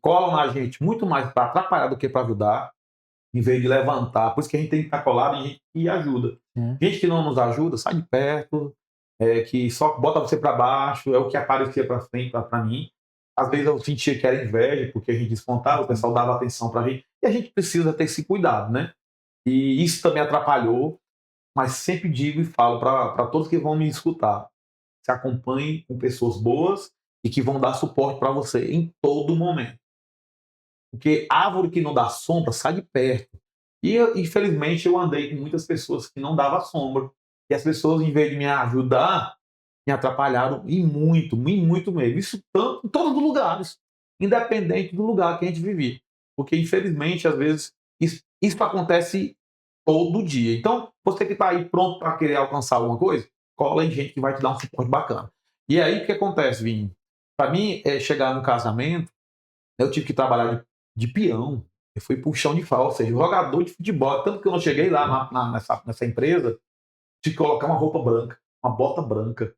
colam na gente muito mais para atrapalhar do que para ajudar, em vez de levantar. Por isso que a gente tem que estar colado e gente que ajuda. Gente que não nos ajuda, sai de perto, que só bota você para baixo, é o que aparecia para frente, para mim. Às vezes eu sentia que era inveja, porque a gente descontava, o pessoal dava atenção para a gente, e a gente precisa ter esse cuidado, né? E isso também atrapalhou, mas sempre digo e falo para todos que vão me escutar: se acompanhe com pessoas boas e que vão dar suporte para você em todo momento. Porque árvore que não dá sombra sai de perto. E infelizmente eu andei com muitas pessoas que não davam sombra. E as pessoas, em vez de me ajudar, me atrapalharam e muito mesmo. Isso tanto em todos os lugares, independente do lugar que a gente vivia. Porque infelizmente, às vezes, isso acontece todo dia. Então, você que está aí pronto para querer alcançar alguma coisa, cola em gente que vai te dar um suporte bacana. E aí o que acontece, Vinho? Para mim, chegar no casamento, eu tive que trabalhar de peão. Eu fui pro chão de fala, ou seja, jogador de futebol. Tanto que eu não cheguei lá nessa empresa, tive que colocar uma roupa branca, uma bota branca.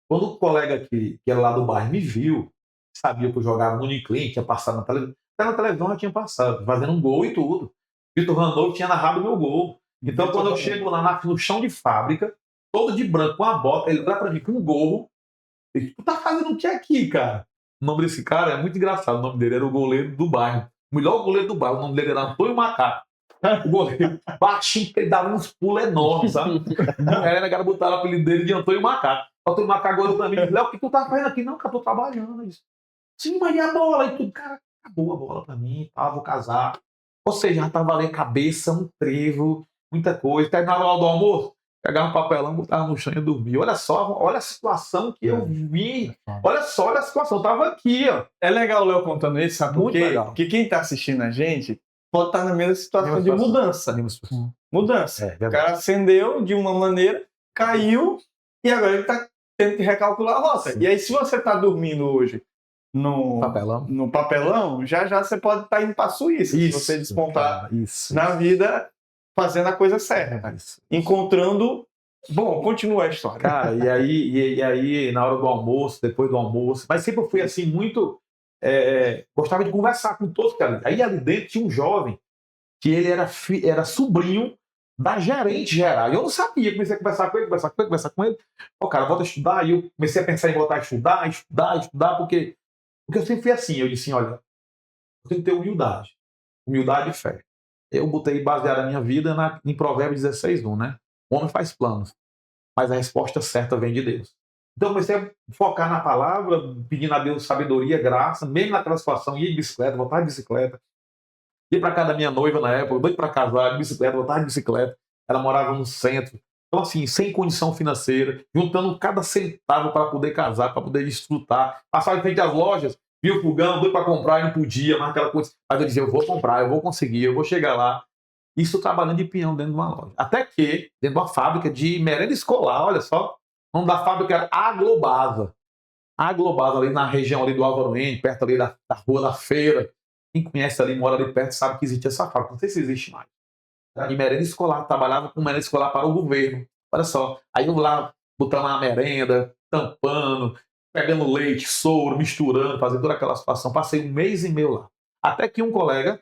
Quando o colega que era lá do bairro me viu, sabia que eu jogava no Uniclinic, tinha passado na televisão. Até na televisão já tinha passado, fazendo um gol e tudo. Vitor Randolph tinha narrado meu gol. Então, quando eu chego lá no chão de fábrica, todo de branco, com a bota, ele olha pra mim com um gorro. Ele, tu tá fazendo o que aqui, cara? O nome desse cara é muito engraçado. O nome dele era o goleiro do bairro. O melhor goleiro do bairro. O nome dele era Antônio Macaco. O goleiro baixinho, que ele dava uns pulos enormes, sabe? Aí a galera botaram o apelido dele de Antônio Macaco. O Antônio Macaco olhou pra mim e disse: Léo, o que tu tá fazendo aqui? Não, cara, eu tô trabalhando. Isso. Sim, mas e a bola? E tudo, cara, acabou a bola pra mim, tá, vou casar. Ou seja, já tava ali a cabeça, um trevo, muita coisa. Terminava a hora do almoço, pegava um papelão, botava no chão e dormia. Olha só, olha a situação que eu vi. Olha a situação, eu tava aqui, ó. É legal o Léo contando isso, sabe por Muito quê? legal. Porque quem tá assistindo a gente pode estar na mesma situação de mudança. Mudança. O cara acendeu de uma maneira, caiu, e agora ele tá tendo que recalcular a rota. Sim. E aí, se você tá dormindo hoje no papelão, já você pode estar indo pra Suíça, se você despontar na vida fazendo a coisa certa. Encontrando... Bom, continua a história. Cara, e aí, na hora do almoço, depois do almoço, mas sempre eu fui assim, muito. Gostava de conversar com todos, cara. Aí ali dentro tinha um jovem que ele era sobrinho da gerente geral. E eu não sabia, comecei a conversar com ele. Pô, cara, volta a estudar. E eu comecei a pensar em voltar a estudar, porque eu sempre fui assim. Eu disse assim: olha, eu tenho que ter humildade e fé. Eu botei baseado a minha vida em Provérbios 16:1, né? O homem faz planos, mas a resposta certa vem de Deus. Então eu comecei a focar na palavra, pedindo a Deus sabedoria, graça, mesmo naquela situação, ia de bicicleta, voltar de bicicleta. Ia para casa da minha noiva na época, doido para casar, de bicicleta, voltar de bicicleta. Ela morava no centro. Então, assim, sem condição financeira, juntando cada centavo para poder casar, para poder desfrutar. Passava em frente às lojas, via o fogão, doido para comprar e não podia, mas aquela coisa. Mas eu dizia: eu vou comprar, eu vou conseguir, eu vou chegar lá. Isso trabalhando de peão dentro de uma loja. Até que, dentro de uma fábrica de merenda escolar, olha só, o nome da fábrica era Aglobasa. Aglobasa, ali na região ali do Álvaro N, perto ali da Rua da Feira. Quem conhece ali, mora ali perto, sabe que existe essa fábrica. Não sei se existe mais. Era de merenda escolar, trabalhava com merenda escolar para o governo. Olha só. Aí eu lá, botando na merenda, tampando, pegando leite, soro, misturando, fazendo toda aquela situação. Passei 1 mês e meio lá. Até que um colega,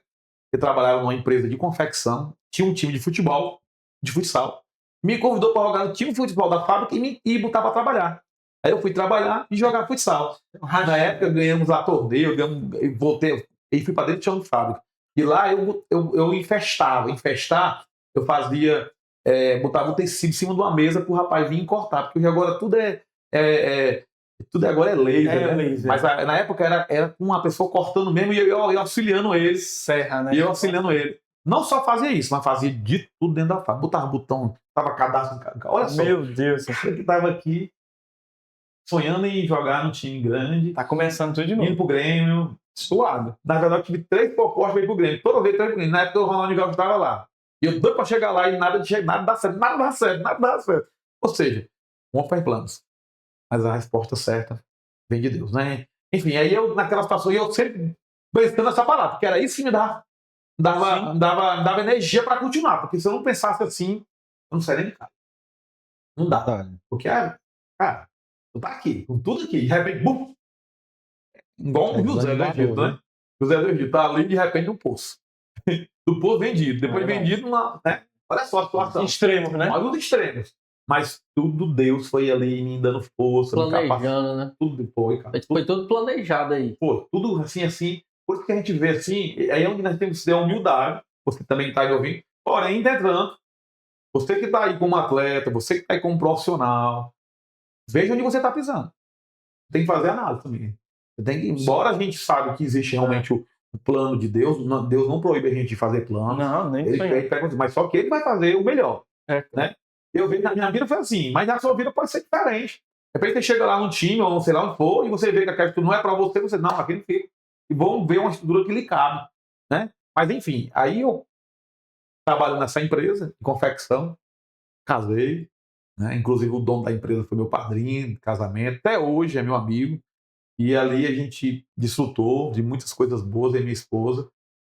que trabalhava numa empresa de confecção, tinha um time de futebol, de futsal, me convidou para jogar no time de futebol da fábrica e botar para trabalhar. Aí eu fui trabalhar e jogar futsal. Na época ganhamos lá torneio, voltei e fui para dentro do chão de fábrica. E lá eu infestava. Infestar, eu fazia, botava um tecido em cima de uma mesa para o rapaz vir e cortar, porque agora tudo tudo agora é laser, né? Laser. Mas na época era com uma pessoa cortando mesmo e eu auxiliando ele. Serra, né? E eu auxiliando ele. Não só fazia isso, mas fazia de tudo dentro da fábrica. Botava botão, tava cadastro. Olha só. Meu Deus. Eu que tava aqui sonhando em jogar num time grande, Tá começando tudo de indo novo. pro Grêmio. Suado. Na verdade, eu tive 3 propostas para ir pro Grêmio. Toda vez 3 pro Grêmio. Na época o Ronaldinho Gaúcho estava lá. E eu doido para chegar lá e nada dá certo, nada dá certo. Ou seja, vamos fazer planos. Mas a resposta certa vem de Deus, né? Enfim, aí eu, naquela situação, eu sempre pensando nessa palavra, porque era isso que me dava energia para continuar. Porque se eu não pensasse assim, eu não sairia de casa. Não dá. Porque, cara, tu tá aqui, com tudo aqui, de repente, bum! Igual o José do Egito, né? José do Egito tá ali, de repente, um poço. Do poço vendido. Depois vendido, né? Olha só a situação. Extremos, né? Olha os extremos. Mas tudo Deus foi ali me dando força, me capacitando. Planejando, né? Tudo depois, cara. Foi tudo planejado aí. Pô, tudo assim. Por isso que a gente vê assim, aí é onde nós temos que ter a humildade, você também está aí ouvindo. Porém, entretanto, você que está aí como atleta, você que está aí como profissional, veja onde você está pisando. Tem que fazer análise também. Você tem que, embora a gente saiba que existe realmente o plano de Deus, Deus não proíbe a gente de fazer plano. Não, nem Ele sonhar. pega, mas só que ele vai fazer o melhor. Né? Eu vejo na minha vida foi assim, mas na sua vida pode ser diferente. De repente você chega lá no time, ou sei lá onde for, e você vê que aquela estrutura não é para você, não, aquele fica. E vão ver uma estrutura que lhe cabe. Né? Mas enfim, aí eu trabalho nessa empresa de confecção, casei, né? Inclusive o dono da empresa foi meu padrinho de casamento, até hoje é meu amigo. E ali a gente desfrutou de muitas coisas boas, eu e minha esposa,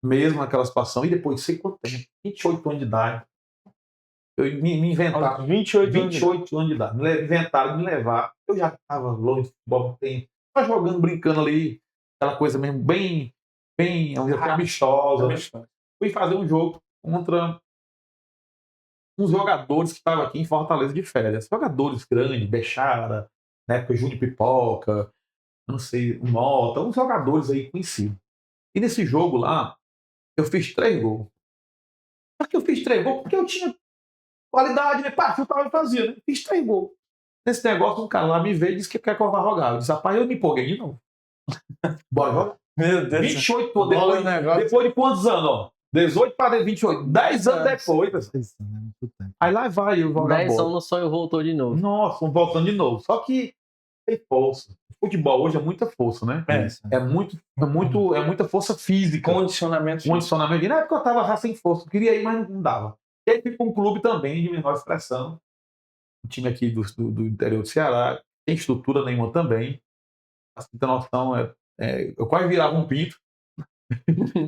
mesmo naquela situação. E depois, sei quanto tempo, 28 anos de idade, eu me inventaram. 28 anos de idade. Inventaram de me levar. Eu já estava longe de futebol, estava jogando, brincando ali, aquela coisa mesmo bem amistosa. Fui fazer um jogo contra uns jogadores que estavam aqui em Fortaleza de férias. Jogadores grandes, Bechara, na época Júnior Pipoca, não sei, Mota, uns jogadores aí conhecidos. E nesse jogo lá, eu fiz 3 gols. Só que eu fiz 3 gols porque eu tinha qualidade, né? Pá, chutava e fazia, né? Fiz 3 gols. Nesse negócio, um cara lá me veio e disse que quer que eu vá jogar. Eu disse, rapaz, eu me empolguei de novo. Bora jogar. Meu Deus. 28 anos, depois de quantos anos, ó? 18 para 28. 10 anos depois. Aí lá vai eu jogar 10 bola. anos o sonho voltou de novo. Nossa, voltando de novo. Só que tem força. O futebol hoje é muita força, né? É muita força física. Condicionamento. E na época eu tava já sem força. Eu queria ir, mas não dava. E aí fui para um clube também de menor expressão. Um time aqui do interior do Ceará. Tem estrutura nenhuma também. Pra você ter noção, eu quase virava um pinto.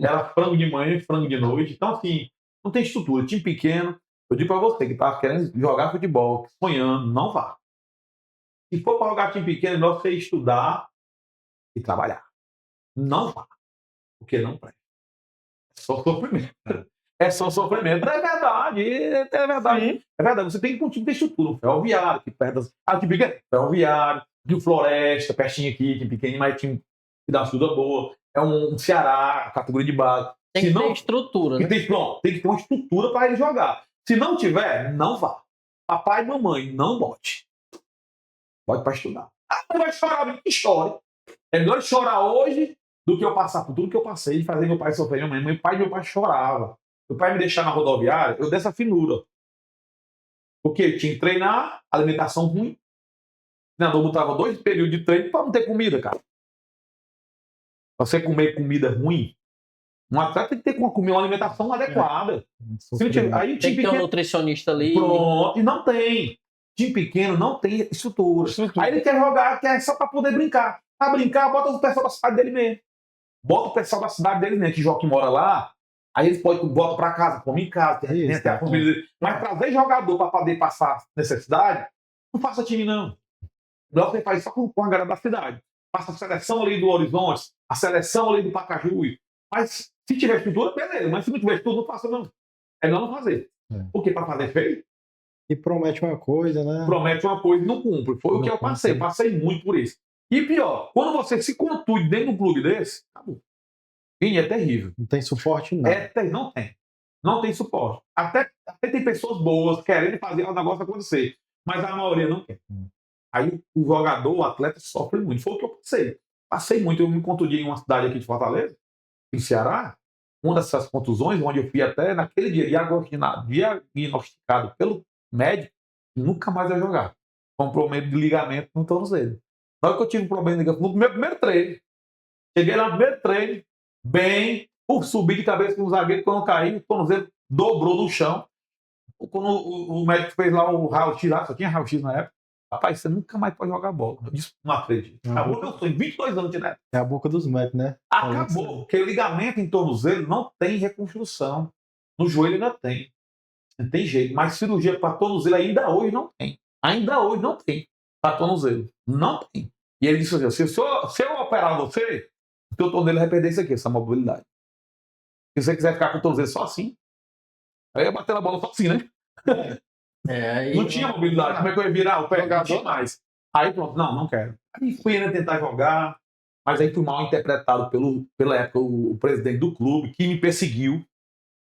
Era frango de manhã e frango de noite. Então, assim, não tem estrutura. Time pequeno. Eu digo para você que tá querendo jogar futebol, sonhando, não vá. Se for para jogar time pequeno, é melhor você estudar e trabalhar. Não vá. Porque não presta. É só sofrimento. É só sofrimento. É verdade. É verdade. Sim. É verdade. Você tem que ter estrutura. Um ferroviário, que perto das. Time pequeno. Ferroviário. Rio Floresta, pertinho aqui, time pequeno, mas time que dá uma estrutura boa. É um Ceará, categoria de base. Tem que ter estrutura, né? Tem que ter uma estrutura para ele jogar. Se não tiver, não vá. Papai e mamãe, não bote. Bote para estudar. Não vai chorar, que chore. É melhor chorar hoje do que eu passar por tudo que eu passei, de fazer meu pai sofrer. Meu pai chorava. Meu pai me deixava na rodoviária, eu dessa finura. Porque eu tinha que treinar, alimentação ruim. O treinador botava 2 períodos de treino para não ter comida, cara. Pra você comer comida ruim, um atleta tem que ter uma alimentação adequada. Aí o time Tem que ter um pequeno, nutricionista ali. pronto, e não tem. Time pequeno não tem estrutura. Aí ele quer jogar, quer só para poder brincar. Pra brincar, bota o pessoal da cidade dele mesmo. Bota o pessoal da cidade dele mesmo, que Joaquim mora lá. Aí eles podem voltar para casa, comem em casa, tem até a família dele. Mas trazer jogador para poder passar necessidade, não faça time, não. Não, você faz só com a galera da cidade. Faça a seleção ali do Horizonte, a seleção ali do Pacajus. Mas se tiver estrutura, beleza. Mas se não tiver estrutura, não faça, não. É melhor não fazer. Porque para fazer feio, E promete uma coisa, né? promete uma coisa e não cumpre. Foi o que eu passei. Passei muito por isso. E pior, quando você se contunde dentro de um clube desse, acabou. E é terrível. Não tem suporte, não. Não tem. Não tem suporte. Até tem pessoas boas querendo fazer o negócio acontecer. Mas a maioria não quer. Aí o jogador, o atleta, sofre muito. Foi o que eu passei. Passei muito. Eu me contundi em uma cidade aqui de Fortaleza, em Ceará. Uma dessas contusões, onde eu fui até naquele dia diagnosticado pelo médico, nunca mais ia jogar. Comprometimento de ligamento no tornozelo. Na hora que eu tive um problema de ligamento, no meu primeiro treino, cheguei lá no primeiro treino, bem, subi de cabeça com o zagueiro, quando eu caí, o tornozelo dobrou no chão. Quando o médico fez lá o raio-x, só tinha raio-x na época, rapaz, você nunca mais pode jogar bola. Eu disse, não acredito. Acabou meu sonho, 22 anos de neto. É a boca dos médicos, né? Acabou, porque o ligamento em tornozelo não tem reconstrução. No joelho ainda tem. Não tem jeito. Mas cirurgia para tornozelo ainda hoje não tem. Ainda hoje não tem para tornozelo. Não tem. E ele disse assim, se eu operar você, o teu tornozelo vai perder isso aqui, essa mobilidade. Se você quiser ficar com o tornozelo só assim, aí eu bater na bola só assim, né? Aí, Não tinha mobilidade. Como é que eu ia virar o pé? Não tinha mais. Aí pronto, não quero. Aí fui ainda tentar jogar, mas aí fui mal interpretado pela época o presidente do clube, que me perseguiu.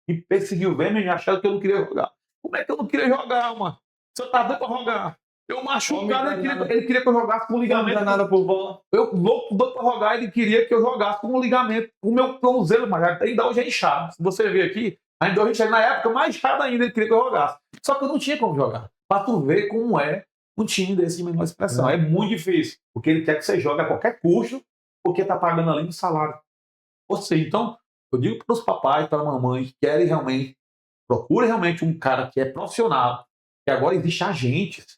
Me perseguiu mesmo e achava que eu não queria jogar. Como é que eu não queria jogar, mano? Você tá doido pra jogar? Eu machucado, ele queria que eu jogasse com ligamento. Não nada por bola. Eu louco, doido pra jogar, ele queria que eu jogasse com um ligamento. O meu tornozelo, mas ainda hoje é inchado. Se você ver aqui, ainda hoje, na época, mais inchado ainda, ele queria que eu jogasse. Só que eu não tinha como jogar. Pra tu ver como é um time desse de menor expressão. É muito difícil. Porque ele quer que você jogue a qualquer custo, porque tá pagando além do salário. Ou seja, então, eu digo para os papais, para a mamãe que querem realmente, procure realmente um cara que é profissional, que agora existe agentes.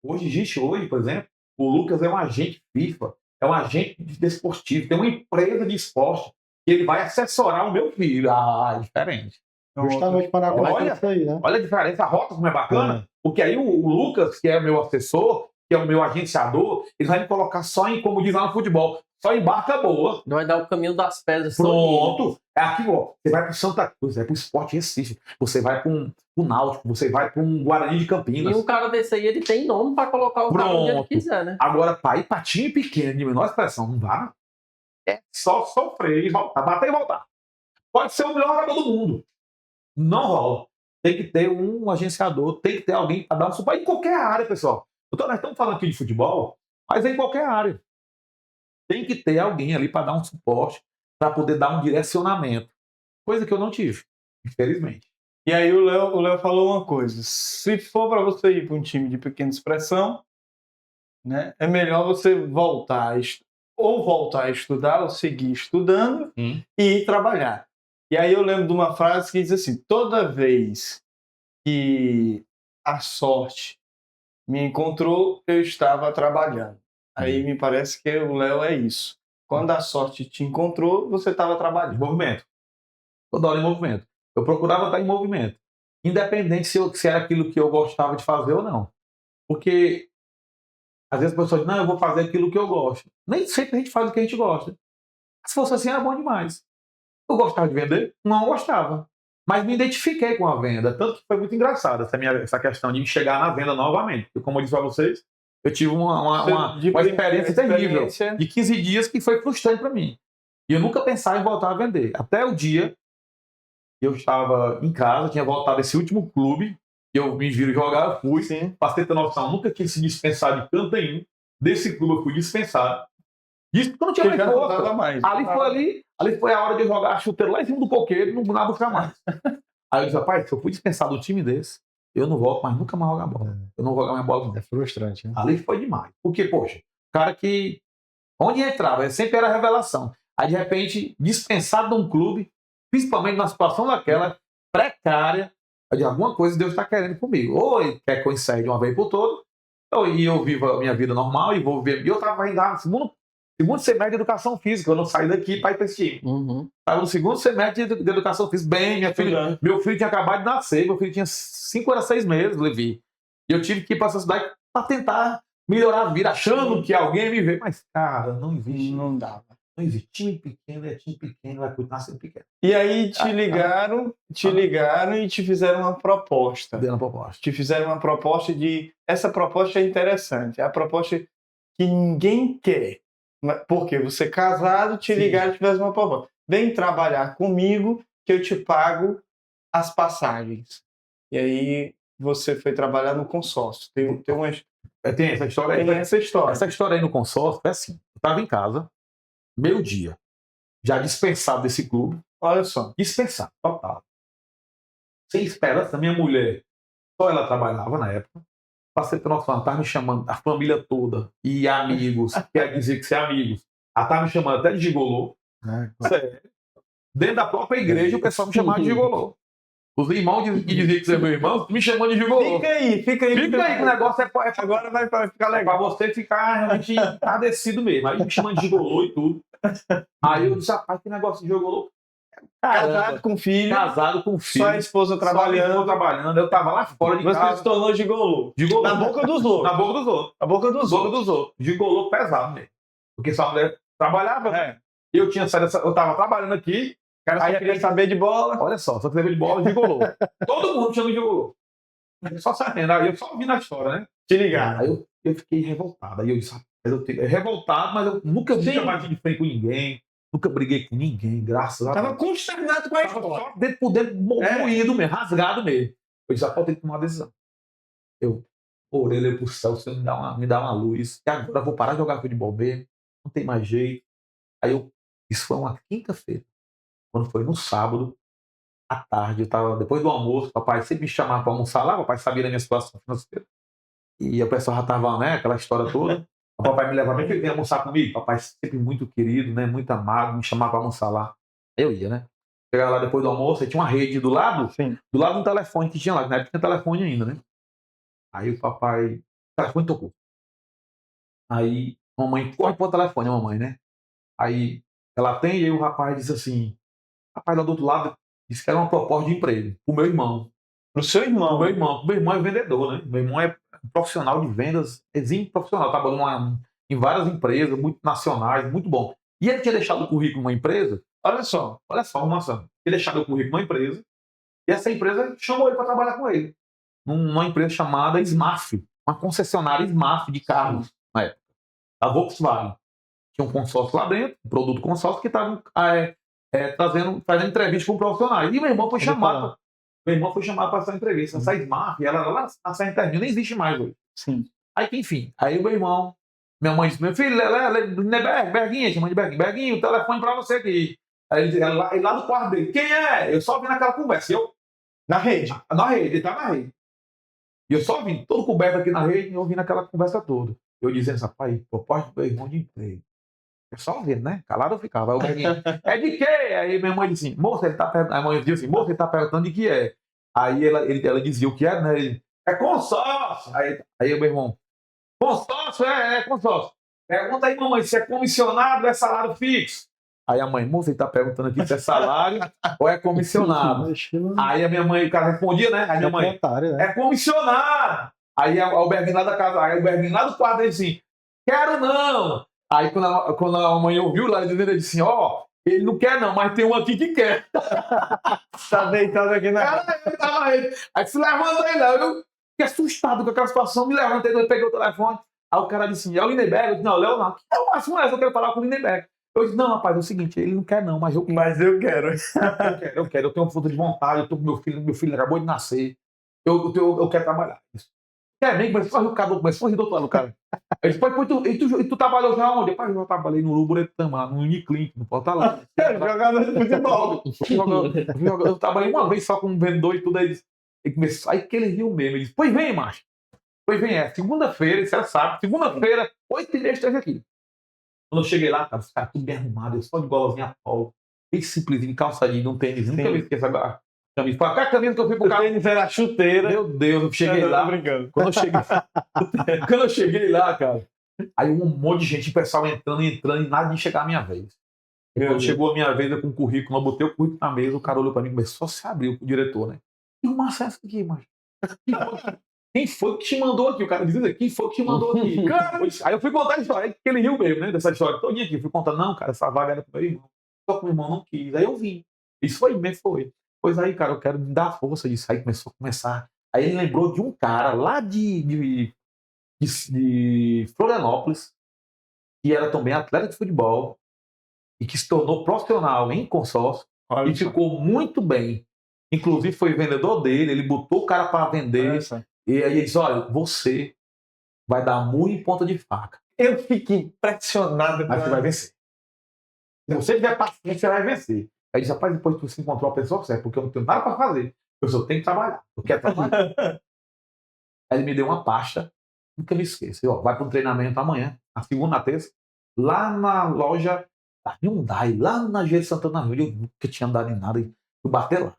Existe hoje, por exemplo, o Lucas é um agente FIFA, é um agente desportivo, tem uma empresa de esporte que ele vai assessorar o meu filho. É diferente. Justamente para olha isso aí, né? Olha a diferença, a rota como é bacana, porque aí o Lucas, que é o meu assessor, que é o meu agenciador, ele vai me colocar só em, como diz lá no futebol, só em barca boa. vai dar o caminho das pedras. Pronto. É aqui, ó. Você vai para Santa Cruz, vai para o Sport Recife, você vai para o Náutico, você vai para um Guarani de Campinas. E um cara desse aí, ele tem nome para colocar o cara onde ele quiser, né? Agora, para ir para time pequeno, de menor expressão, não dá. É só sofrer e voltar, bater e voltar. Pode ser o melhor jogador do mundo. Não rola. Tem que ter um agenciador, tem que ter alguém para dar um suporte em qualquer área, pessoal. Nós estamos falando aqui de futebol, mas é em qualquer área. Tem que ter alguém ali para dar um suporte, para poder dar um direcionamento. Coisa que eu não tive, infelizmente. E aí o Léo falou uma coisa. Se for para você ir para um time de pequena expressão, né, é melhor você voltar a estudar, ou seguir estudando e ir trabalhar. E aí eu lembro de uma frase que diz assim: toda vez que a sorte me encontrou, eu estava trabalhando. Aí me parece que o Léo é isso. Quando a sorte te encontrou, você estava trabalhando. Em movimento. Toda hora em movimento. Eu procurava estar em movimento. Independente se era aquilo que eu gostava de fazer ou não. Porque às vezes as pessoas dizem, não, eu vou fazer aquilo que eu gosto. Nem sempre a gente faz o que a gente gosta. Se fosse assim, era bom demais. Eu gostava de vender? Não gostava. Mas me identifiquei com a venda. Tanto que foi muito engraçado essa questão de chegar na venda novamente. Porque, como eu disse para vocês, eu tive uma experiência terrível de 15 dias que foi frustrante para mim. E eu nunca pensava em voltar a vender. Até o dia que eu estava em casa, tinha voltado esse último clube, que eu me viro jogar, eu fui. Para ter noção, nunca tinha se dispensado de canto nenhum. Desse clube eu fui dispensado. Isso porque eu não tinha mais força. Ali foi a hora de eu jogar a chuteira lá em cima do coqueiro e não dá buscar mais. Aí eu disse, rapaz, se eu fui dispensado do time desse, eu não volto mais nunca mais jogar bola. Eu não vou jogar minha bola. É frustrante, né? Ali foi demais. Porque, poxa, o cara que... Onde entrava, sempre era revelação. Aí, de repente, dispensado de um clube, principalmente na situação daquela, precária, de alguma coisa Deus está querendo comigo. Ou ele quer que eu encerre de uma vez por todas, e eu vivo a minha vida normal e vou viver. E eu estava ainda no segundo segundo semestre de educação física, eu não saí daqui para ir para esse time. Uhum. Estava no segundo semestre de educação física. Bem, meu filho tinha acabado de nascer, meu filho tinha 5 a 6 meses, Levi. E eu tive que ir para essa cidade para tentar melhorar a vida, achando que alguém ia me ver. Mas, cara, não existe. Não dava. Não existe. Time pequeno é time pequeno, vai continuar sendo pequeno. E aí te ligaram e te fizeram uma proposta. Dando a proposta. Te fizeram uma proposta de... Essa proposta é interessante. É a proposta que ninguém quer. Porque você casado, te ligaram e te fizeram uma proposta. Vem trabalhar comigo que eu te pago as passagens. E aí você foi trabalhar no consórcio. Tem Tem essa história aí. tem essa história. Essa história aí no consórcio é assim. Eu estava em casa, meio-dia, já dispensado desse clube. Olha só. Dispensado, total. Sem esperança, minha mulher, só ela trabalhava na época. Passei pelo nosso estava me chamando, a família toda, e amigos, quer dizer que ser amigos. Ela estava me chamando até de gigolô. Sério. Dentro da própria igreja, o pessoal me chamava de gigolô. Os irmãos que diziam que você é meu irmão, me chamando de gigolô. Fica aí. Fica aí que o negócio Agora vai ficar é pra legal. você ficar realmente enardecido mesmo. Aí me chamando de gigolô e tudo. Aí eu disse, rapaz, que negócio de gigolô. Casado com filho, Casado com filho. só a esposa Só a minha trabalhando. esposa trabalhando. Eu tava lá fora de Você casa. se tornou gigolô. Gigolô. Na boca dos outros. Na boca dos outros. Na boca dos Boca outros. dos outros. Gigolô pesado mesmo. Porque só a mulher trabalhava, né? É. Eu tinha saído, eu tava trabalhando aqui. O cara só Aí queria saber de bola. Olha só queria ver de bola, gigolô. Todo mundo chama de gigolô. Só sabendo. Aí eu só ouvindo a história, né? Te ligaram. Aí eu fiquei revoltado. Aí eu disse, revoltado, mas eu nunca bati de frente com ninguém. Nunca briguei com ninguém, graças a Deus. Tava consternado com a Tava história. só dentro por dentro, moído mesmo, rasgado mesmo. Eu disse, pode ter que tomar uma decisão. Eu orei pro céu, o Senhor me dá uma luz. E agora eu vou parar de jogar futebol mesmo. Não tem mais jeito. Isso foi uma quinta-feira. Quando foi no sábado, à tarde, eu tava, depois do almoço, papai sempre me chamava para almoçar lá, papai sabia da minha situação financeira. E o pessoal já tava, né, aquela história toda. O papai me levava, vem almoçar comigo. Papai sempre muito querido, né, muito amado, me chamava para almoçar lá. Eu ia, né? Chegava lá depois do almoço, aí tinha uma rede do lado de um telefone que tinha lá, que na época tinha telefone ainda, né? Aí o papai, o telefone tocou. Aí a mamãe corre pro telefone, a mamãe, né? Aí ela atende e aí o rapaz disse assim, rapaz lá do outro lado disse que era uma proposta de emprego pro meu irmão. Pro seu irmão. Meu irmão é vendedor, né? Meu irmão é profissional de vendas, exímio profissional, trabalhando em várias empresas, muito nacionais, muito bom. E ele tinha deixado o currículo numa empresa, olha só, arrumação. Tinha deixado o currículo numa empresa, e essa empresa chamou ele para trabalhar com ele. Numa empresa chamada SMAF, uma concessionária SMAF de carros, na época. A Volkswagen. Tinha um consórcio lá dentro, um produto consórcio, que estava fazendo entrevista com profissionais. E meu irmão foi chamado. Meu irmão foi chamado para essa entrevista. Essa SMAF, ela lá na Serra Interna, nem existe mais hoje. Sim. Aí, enfim, aí o meu irmão, minha mãe disse, meu filho, Berguinha, chama de Berguinho, Berguinho, o telefone para você aqui. Aí ele lá no quarto dele, quem é? Eu só vi naquela conversa. Na rede. Ele tá na rede. E eu só vi, todo coberto aqui na rede, e eu vi naquela conversa toda. Eu dizendo, rapaz, proposta do meu irmão de emprego. Eu só ouvindo, né? Calado eu ficava. Aí o Berguinho, é de quê? Aí minha mãe disse assim, moça, ele tá perguntando. A mãe disse assim, moça, ele tá perguntando de que é. Aí ela dizia o que era, né? Ele, é consórcio. Aí o meu irmão, consórcio, é consórcio. Pergunta aí, mamãe, se é comissionado ou é salário fixo? Aí a mãe, moça, ele tá perguntando aqui se é salário ou é comissionado. Aí a minha mãe, o cara respondia, né? Aí minha mãe, é comissionado. Aí o Berguinho lá da casa, aí o Berguinho lá do quarto, ele disse, quero não. Aí quando a mãe ouviu lá, ele disse assim, ó, ele não quer não, mas tem um aqui que quer. Tá deitado aqui na rede. Aí se levantou ele lá, eu fiquei assustado com aquela situação, me levantei, eu peguei o telefone. Aí o cara disse assim, é o Lindenberg? Eu disse, não, Leonardo, que eu faço essa? Eu quero falar com o Lindenberg. Eu disse, não, rapaz, é o seguinte, ele não quer não, mas eu quero. Mas eu quero. Eu quero, eu tenho força de vontade, eu tô com meu filho acabou de nascer, eu quero trabalhar. Quer nem, mas o cara começou a rir do outro lado, cara. Ele disse, e tu trabalhou já onde? Eu já trabalhei no Uruburetama, no Uniclinic, no Fortaleza. Jogador de futebol. Eu trabalhei uma vez só com um vendedor e tudo, aí ele começou, aí que ele riu mesmo, ele disse, pois vem, macho. Pois vem, segunda-feira, você sabe, segunda-feira, 8h30 esteja aqui. Quando eu cheguei lá, cara, os caras tudo bem arrumados, eu só de golozinha a pau, bem simplesinho, calçadinho, não tênis, nunca me esqueço agora. Foi a camisa que eu fui pro carro. O tênis era chuteira. Meu Deus, eu cheguei lá. Brincando. Quando eu cheguei lá, cara, Aí um monte de gente, o pessoal entrando, e nada de chegar a minha vez. E quando chegou a minha vez, eu com o currículo, eu botei o currículo na mesa, o cara olhou pra mim e começou a se abrir, o diretor, né? E o acesso aqui, macho. Quem foi que te mandou aqui? O cara diz, quem foi que te mandou aqui? Cara, aí eu fui contar a história, que ele riu mesmo, né? Dessa história todinha aqui. Eu fui contar, não, cara, essa vaga era pro meu irmão. Só que o meu irmão não quis. Aí eu vim. Isso foi mesmo, foi. Pois aí, cara, eu quero me dar força disso. Aí começou a começar. Aí ele lembrou de um cara lá de Florianópolis, que era também atleta de futebol, e que se tornou profissional em consórcio, e ficou muito bem. Inclusive foi vendedor dele, ele botou o cara para vender. E aí ele disse, olha, você vai dar murro em ponta de faca. Eu fiquei impressionado. Mas você vai vencer. Se você tiver paciência, você vai vencer. Aí disse, rapaz, depois tu se encontrou a pessoa certa, porque eu não tenho nada para fazer. Eu só tenho que trabalhar. Eu quero trabalhar. Aí ele me deu uma pasta, nunca me esqueço. Ó, vai para um treinamento amanhã, na segunda, na terça, lá na loja da Hyundai, lá na G de Santana Rio. Eu nunca tinha andado em nada, e fui bater lá.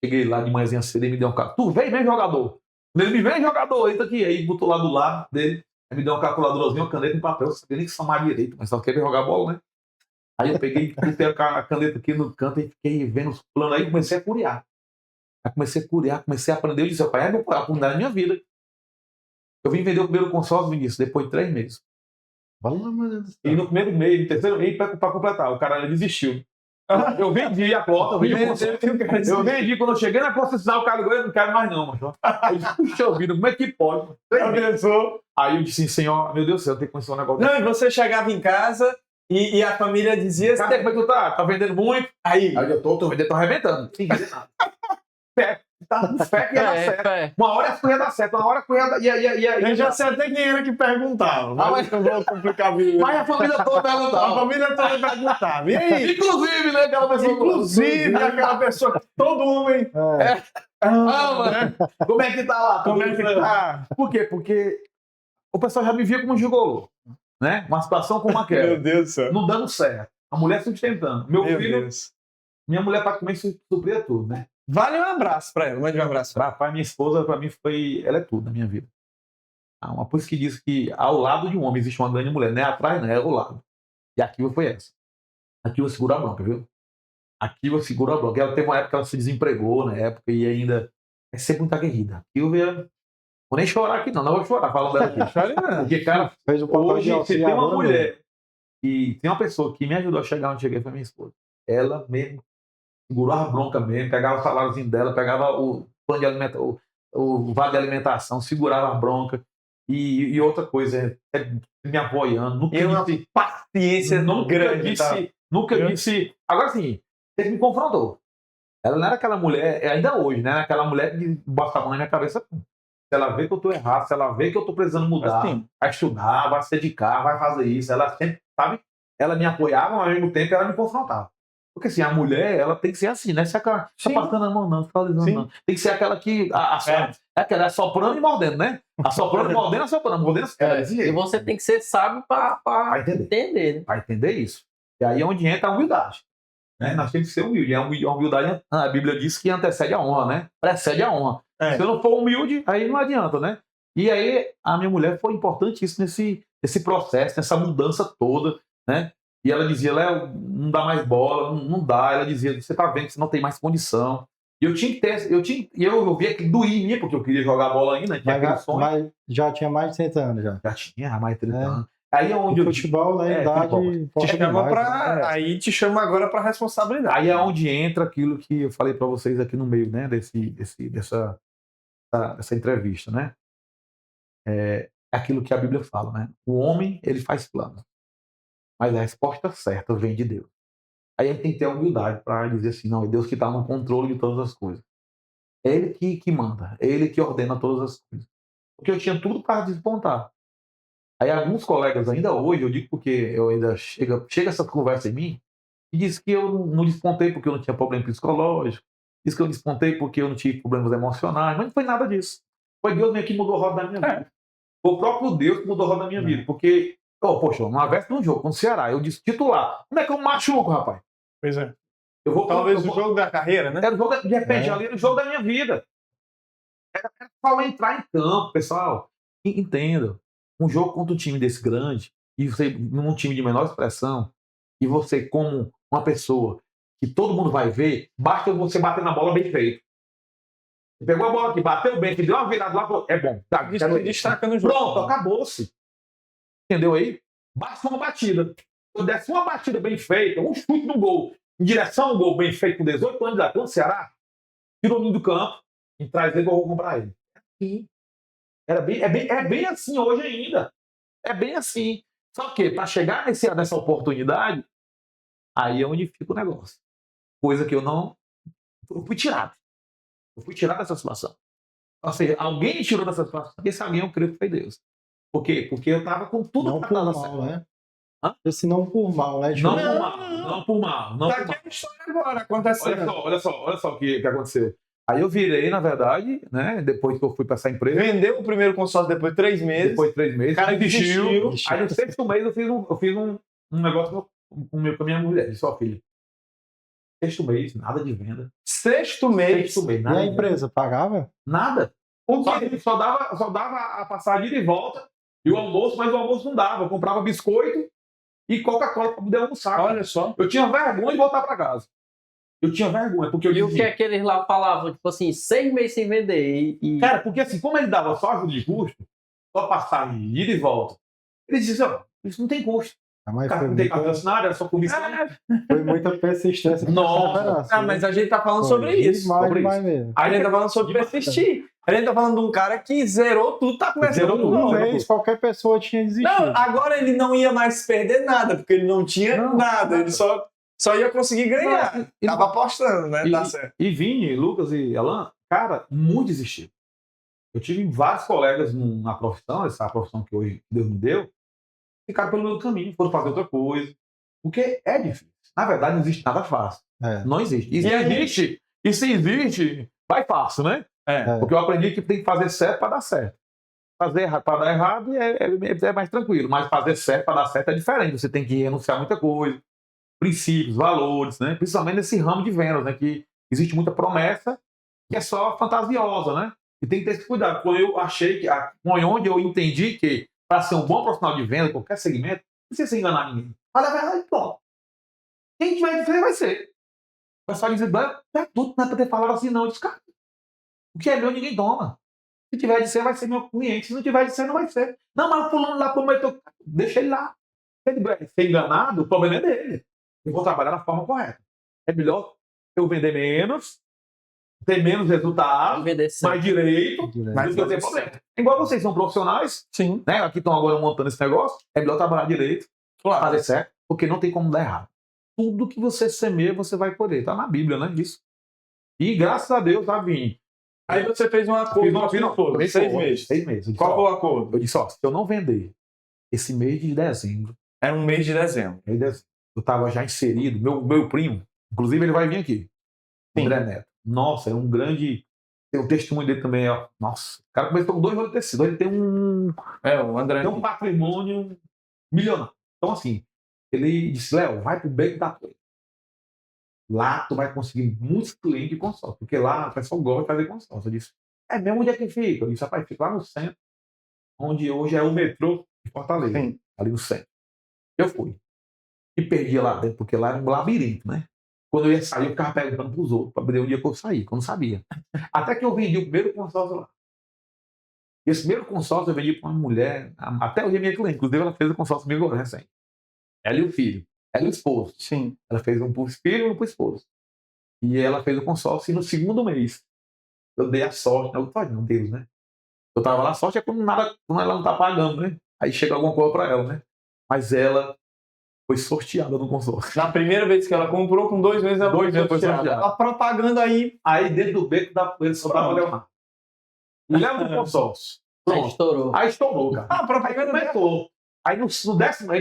Cheguei lá de manhãzinha cedo e me deu um carro. Tu vem jogador. Ele me vem jogador, entra aqui. Aí botou lá do lado dele, aí me deu uma calculadorzinha, uma caneta e um papel. Eu sabia nem que somar direito, mas só queria jogar bola, né? Aí eu peguei, botei a caneta aqui no canto e fiquei vendo os planos aí, comecei a curiar. Aí comecei a curiar, comecei a aprender. Eu disse, pai, é a oportunidade da minha vida. Eu vim vender o primeiro consórcio, Vinícius, depois de 3 meses. E no primeiro mês, no terceiro mês, para completar, o cara desistiu. Eu vendi a cota, eu vendi quando eu cheguei na concessionária, o cara disse, eu não quero mais não, mano. Eu disse, puxa vida, como é que pode? Aí eu disse, senhor, meu Deus do céu, eu tenho que começar um negócio. Não, e você chegava em casa e a família dizia... Cadê, como é que tu tá? Tá vendendo muito? Aí eu tô vendendo, tô arrebentando. Sem vender nada. Tá com fé que ia dar certo. Uma hora a ia dar certo, uma hora a ia dar... Eu já sei até quem era que perguntava, mas eu vou complicar a vida. Mas a família toda perguntava. A família toda perguntava. E aí? Inclusive, né, aquela pessoa... Inclusive, aquela pessoa que todo homem... Mano, como é que tá lá? Como é que tá? Por quê? Porque o pessoal já me via como um gigolô, né? Uma situação como aquela. Meu Deus do céu. Não dando certo. A mulher sustentando. Meu filho, Deus. minha mulher praticamente supria tudo, né? Vale um abraço pra ela, mande um abraço pra ela. Rapaz, minha esposa, pra mim, ela é tudo na minha vida. Uma coisa que diz que ao lado de um homem existe uma grande mulher, não é atrás, não é ao lado. E a Kiva foi essa. A Kiva segura a bronca, viu? A Kiva segura a bronca. Ela teve uma época que ela se desempregou, na época, e ainda é sempre muito aguerrida. A Kiva, vou nem chorar aqui, não vou chorar falando dela aqui. Porque, cara, hoje, você tem uma mulher e tem uma pessoa que me ajudou a chegar onde cheguei, foi minha esposa. Ela mesmo segurou a bronca mesmo, pegava o saláriozinho dela, pegava o plano de alimentação, o vale de alimentação, segurava a bronca. E outra coisa, me apoiando. Nunca disse paciência grande. Nunca disse. Agora sim, ele me confrontou. Ela não era aquela mulher, ainda hoje, né? Aquela mulher que bota a mão na minha cabeça. Se ela vê que eu tô errado, se ela vê que eu tô precisando mudar, vai estudar, vai se dedicar, vai fazer isso. Ela sempre, sabe? Ela me apoiava, mas ao mesmo tempo ela me confrontava. Porque assim, a mulher, ela tem que ser assim, né? Se aquela tá passando a mão, não, fica alisando, não. Tem que ser aquela que. Aquela assoprando e mordendo, né? Assoprando e mordendo, assoprando, mordendo. E você tem que ser sábio para entender, né? Para entender isso. E aí é onde entra a humildade. Né? Nós temos que ser humildes. A humildade, a Bíblia diz que antecede a honra, né? Precede a honra. Se eu não for humilde, aí não adianta, né? E aí a minha mulher foi importantíssima nesse processo, nessa mudança toda, né? E ela dizia, Léo, não dá mais bola, não dá. Ela dizia, você tá vendo que você não tem mais condição. E eu tinha que ter, eu via que doía em mim, porque eu queria jogar bola ainda, tinha aquele sonho. Mas já tinha mais de 30 anos já. Já tinha mais de 30 anos. Aí é onde futebol, na idade, aí te chama agora para responsabilidade. Aí é onde entra aquilo que eu falei para vocês aqui no meio, né, dessa entrevista, né? É aquilo que a Bíblia fala, né? O homem, ele faz planos, mas a resposta certa vem de Deus. Aí a gente tem que ter a humildade para dizer assim, não, é Deus que está no controle de todas as coisas. É Ele que manda, é Ele que ordena todas as coisas. Porque eu tinha tudo para despontar. Aí alguns colegas ainda hoje, eu digo porque eu ainda chega essa conversa em mim, e diz que eu não despontei porque eu não tinha problema psicológico, diz que eu despontei porque eu não tive problemas emocionais, mas não foi nada disso. Foi Deus mesmo que mudou a roda da minha vida. Foi o próprio Deus que mudou a roda da minha vida, porque, poxa, uma vez num jogo com o Ceará, eu disse titular, como é que eu machuco, rapaz? Pois é. Talvez o jogo da carreira, né? Era o jogo, de repente, ali era o jogo da minha vida. Era só entrar em campo, pessoal. Entenda. Um jogo contra um time desse grande, e você, num time de menor expressão, e você, como uma pessoa que todo mundo vai ver, basta você bater na bola bem feito. Você pegou a bola aqui, bateu bem, que deu uma virada lá, é bom. Tá, Isso que destaca no jogo. pronto, acabou-se. Entendeu aí? Basta uma batida. Se eu desse uma batida bem feita, um chute no gol, em direção ao gol bem feito com 18 anos de idade, quando o Ceará tirou o menino do campo e traz ele que eu vou comprar ele. É bem assim hoje ainda. É bem assim. Só que, para chegar nessa oportunidade, aí é onde fica o negócio. Coisa que eu não. Eu fui tirado. Eu fui tirado dessa situação. Ou seja, alguém me tirou dessa situação. Esse alguém eu creio que foi Deus. Por quê? Porque eu estava com tudo Não para por dar mal, certo. né? Hã? Esse não por mal, né? Não por mal. Não por mal. Não Tá por aqui mal. a história agora, acontecendo. Olha só o que aconteceu. Aí eu virei, na verdade, né? Depois que eu fui para essa empresa. Vendeu o primeiro consórcio depois de 3 meses. Depois de 3 meses. O cara desistiu. Aí no 6º mês eu fiz um negócio com a minha mulher, disse, ó, filho. 6º mês, nada de venda. 6º mês. 6º mês, E nada a de empresa pagava? Nada. Só dava a passagem de volta e o almoço, mas o almoço não dava. Eu comprava biscoito e Coca-Cola para poder almoçar. Olha só. Eu tinha vergonha de voltar para casa. Eu tinha vergonha, porque eu E o que dizia... é que eles lá falavam? Tipo assim, 6 meses sem vender. Cara, porque assim, como ele dava só ajuda de custo, só passagem de ida e volta, ele dizia, ó, isso não tem custo. Mas O cara foi, não tem cartão assinado, era só comissão. foi muita persistência. Nossa. Ah, mas a gente tá falando sobre isso. sobre Demais isso. mesmo. A gente tá falando sobre persistir. A gente tá falando de um cara que zerou tudo, tá começando Zerou tudo tudo, novo. Um mês, qualquer pessoa tinha desistido. Não, agora ele não ia mais perder nada, porque ele não tinha nada. Ele só ia conseguir ganhar. Tava apostando, né? Tá certo. E Vini, Lucas e Alan, cara, muito desistido. Eu tive vários colegas na profissão, essa profissão que hoje Deus me deu, ficaram pelo meu caminho, foram fazer outra coisa. Porque é difícil. Na verdade, não existe nada fácil. É. Não existe. E a gente- Existe. E se existe, vai fácil, né? É. Porque eu aprendi que tem que fazer certo para dar certo. Fazer errado para dar errado é mais tranquilo. Mas fazer certo para dar certo é diferente. Você tem que renunciar a muita coisa. Princípios, valores, né? Principalmente nesse ramo de vendas, né? Que existe muita promessa que é só fantasiosa, né? E tem que ter esse cuidado. Quando eu achei que, onde eu entendi que para ser um bom profissional de venda, qualquer segmento, não precisa se enganar ninguém. Fala a verdade, pronto. Quem tiver de ser, vai ser. O pessoal diz, é tudo, não é para ter falado assim, não. Eu disse, cara, o que é meu, ninguém toma. Se tiver de ser, vai ser meu cliente. Se não tiver de ser, não vai ser. Não, mas o fulano lá prometeu. Deixa ele lá. Se ele ser enganado, o problema é dele. Eu vou trabalhar da forma correta. É melhor eu vender menos, ter menos resultado, vender certo. mais direito, Mas do que eu ter problema. Igual vocês são profissionais, Sim. né? Aqui estão agora montando esse negócio, é melhor trabalhar direito, Claro. fazer certo, porque não tem como dar errado. Tudo que você semeia, você vai colher. Tá na Bíblia, né? Isso. E graças a Deus, tá vindo. Aí você fez um acordo com a sua esposa, 6 meses. 6 meses. Eu disse, Qual ó, foi o acordo? eu disse, ó, se eu não vender esse mês de dezembro, Era um mês de dezembro. eu estava já inserido, meu primo, inclusive ele vai vir aqui, Sim. André Neto. Nossa, é um grande... Tem um testemunho dele também, ó. Nossa, o cara começou com 2 anos de tecido. Ele tem um O André. patrimônio milionário. Então, assim, ele disse, Léo, vai pro Beco da Coisa. Lá tu vai conseguir muitos clientes de consórcio, porque lá o pessoal gosta de fazer consórcio. Eu disse, é mesmo onde é que fica? Eu disse, rapaz, fica lá no centro, onde hoje é o metrô de Fortaleza, Sim. ali no centro. Eu fui. E perdia lá dentro, porque lá era um labirinto, né? Quando eu ia sair, eu ficava perguntando pros outros, para ver onde dia que eu saía, que eu não sabia. Até que eu vendi o primeiro consórcio lá. Esse primeiro consórcio eu vendi para uma mulher, até hoje é minha cliente, inclusive ela fez o consórcio comigo agora, recente. Ela e o filho, ela e o esposo. Sim. Ela fez um para o filho e um para o esposo. E ela fez o consórcio e no 2º mês eu dei a sorte, não, não Deus, né? Eu tava lá, a sorte é quando ela não tá pagando, né? Aí chega alguma coisa para ela, né? Mas ela foi sorteada no consórcio. Na primeira vez que ela comprou, com 2 meses ela 2 meses foi sorteada. sorteada. A propaganda aí. Aí dentro do beco da poeira só tava Leonardo. Leva no consórcio. Aí Pronto. estourou. Aí estourou, cara. A propaganda Aí começou. Aí no décimo,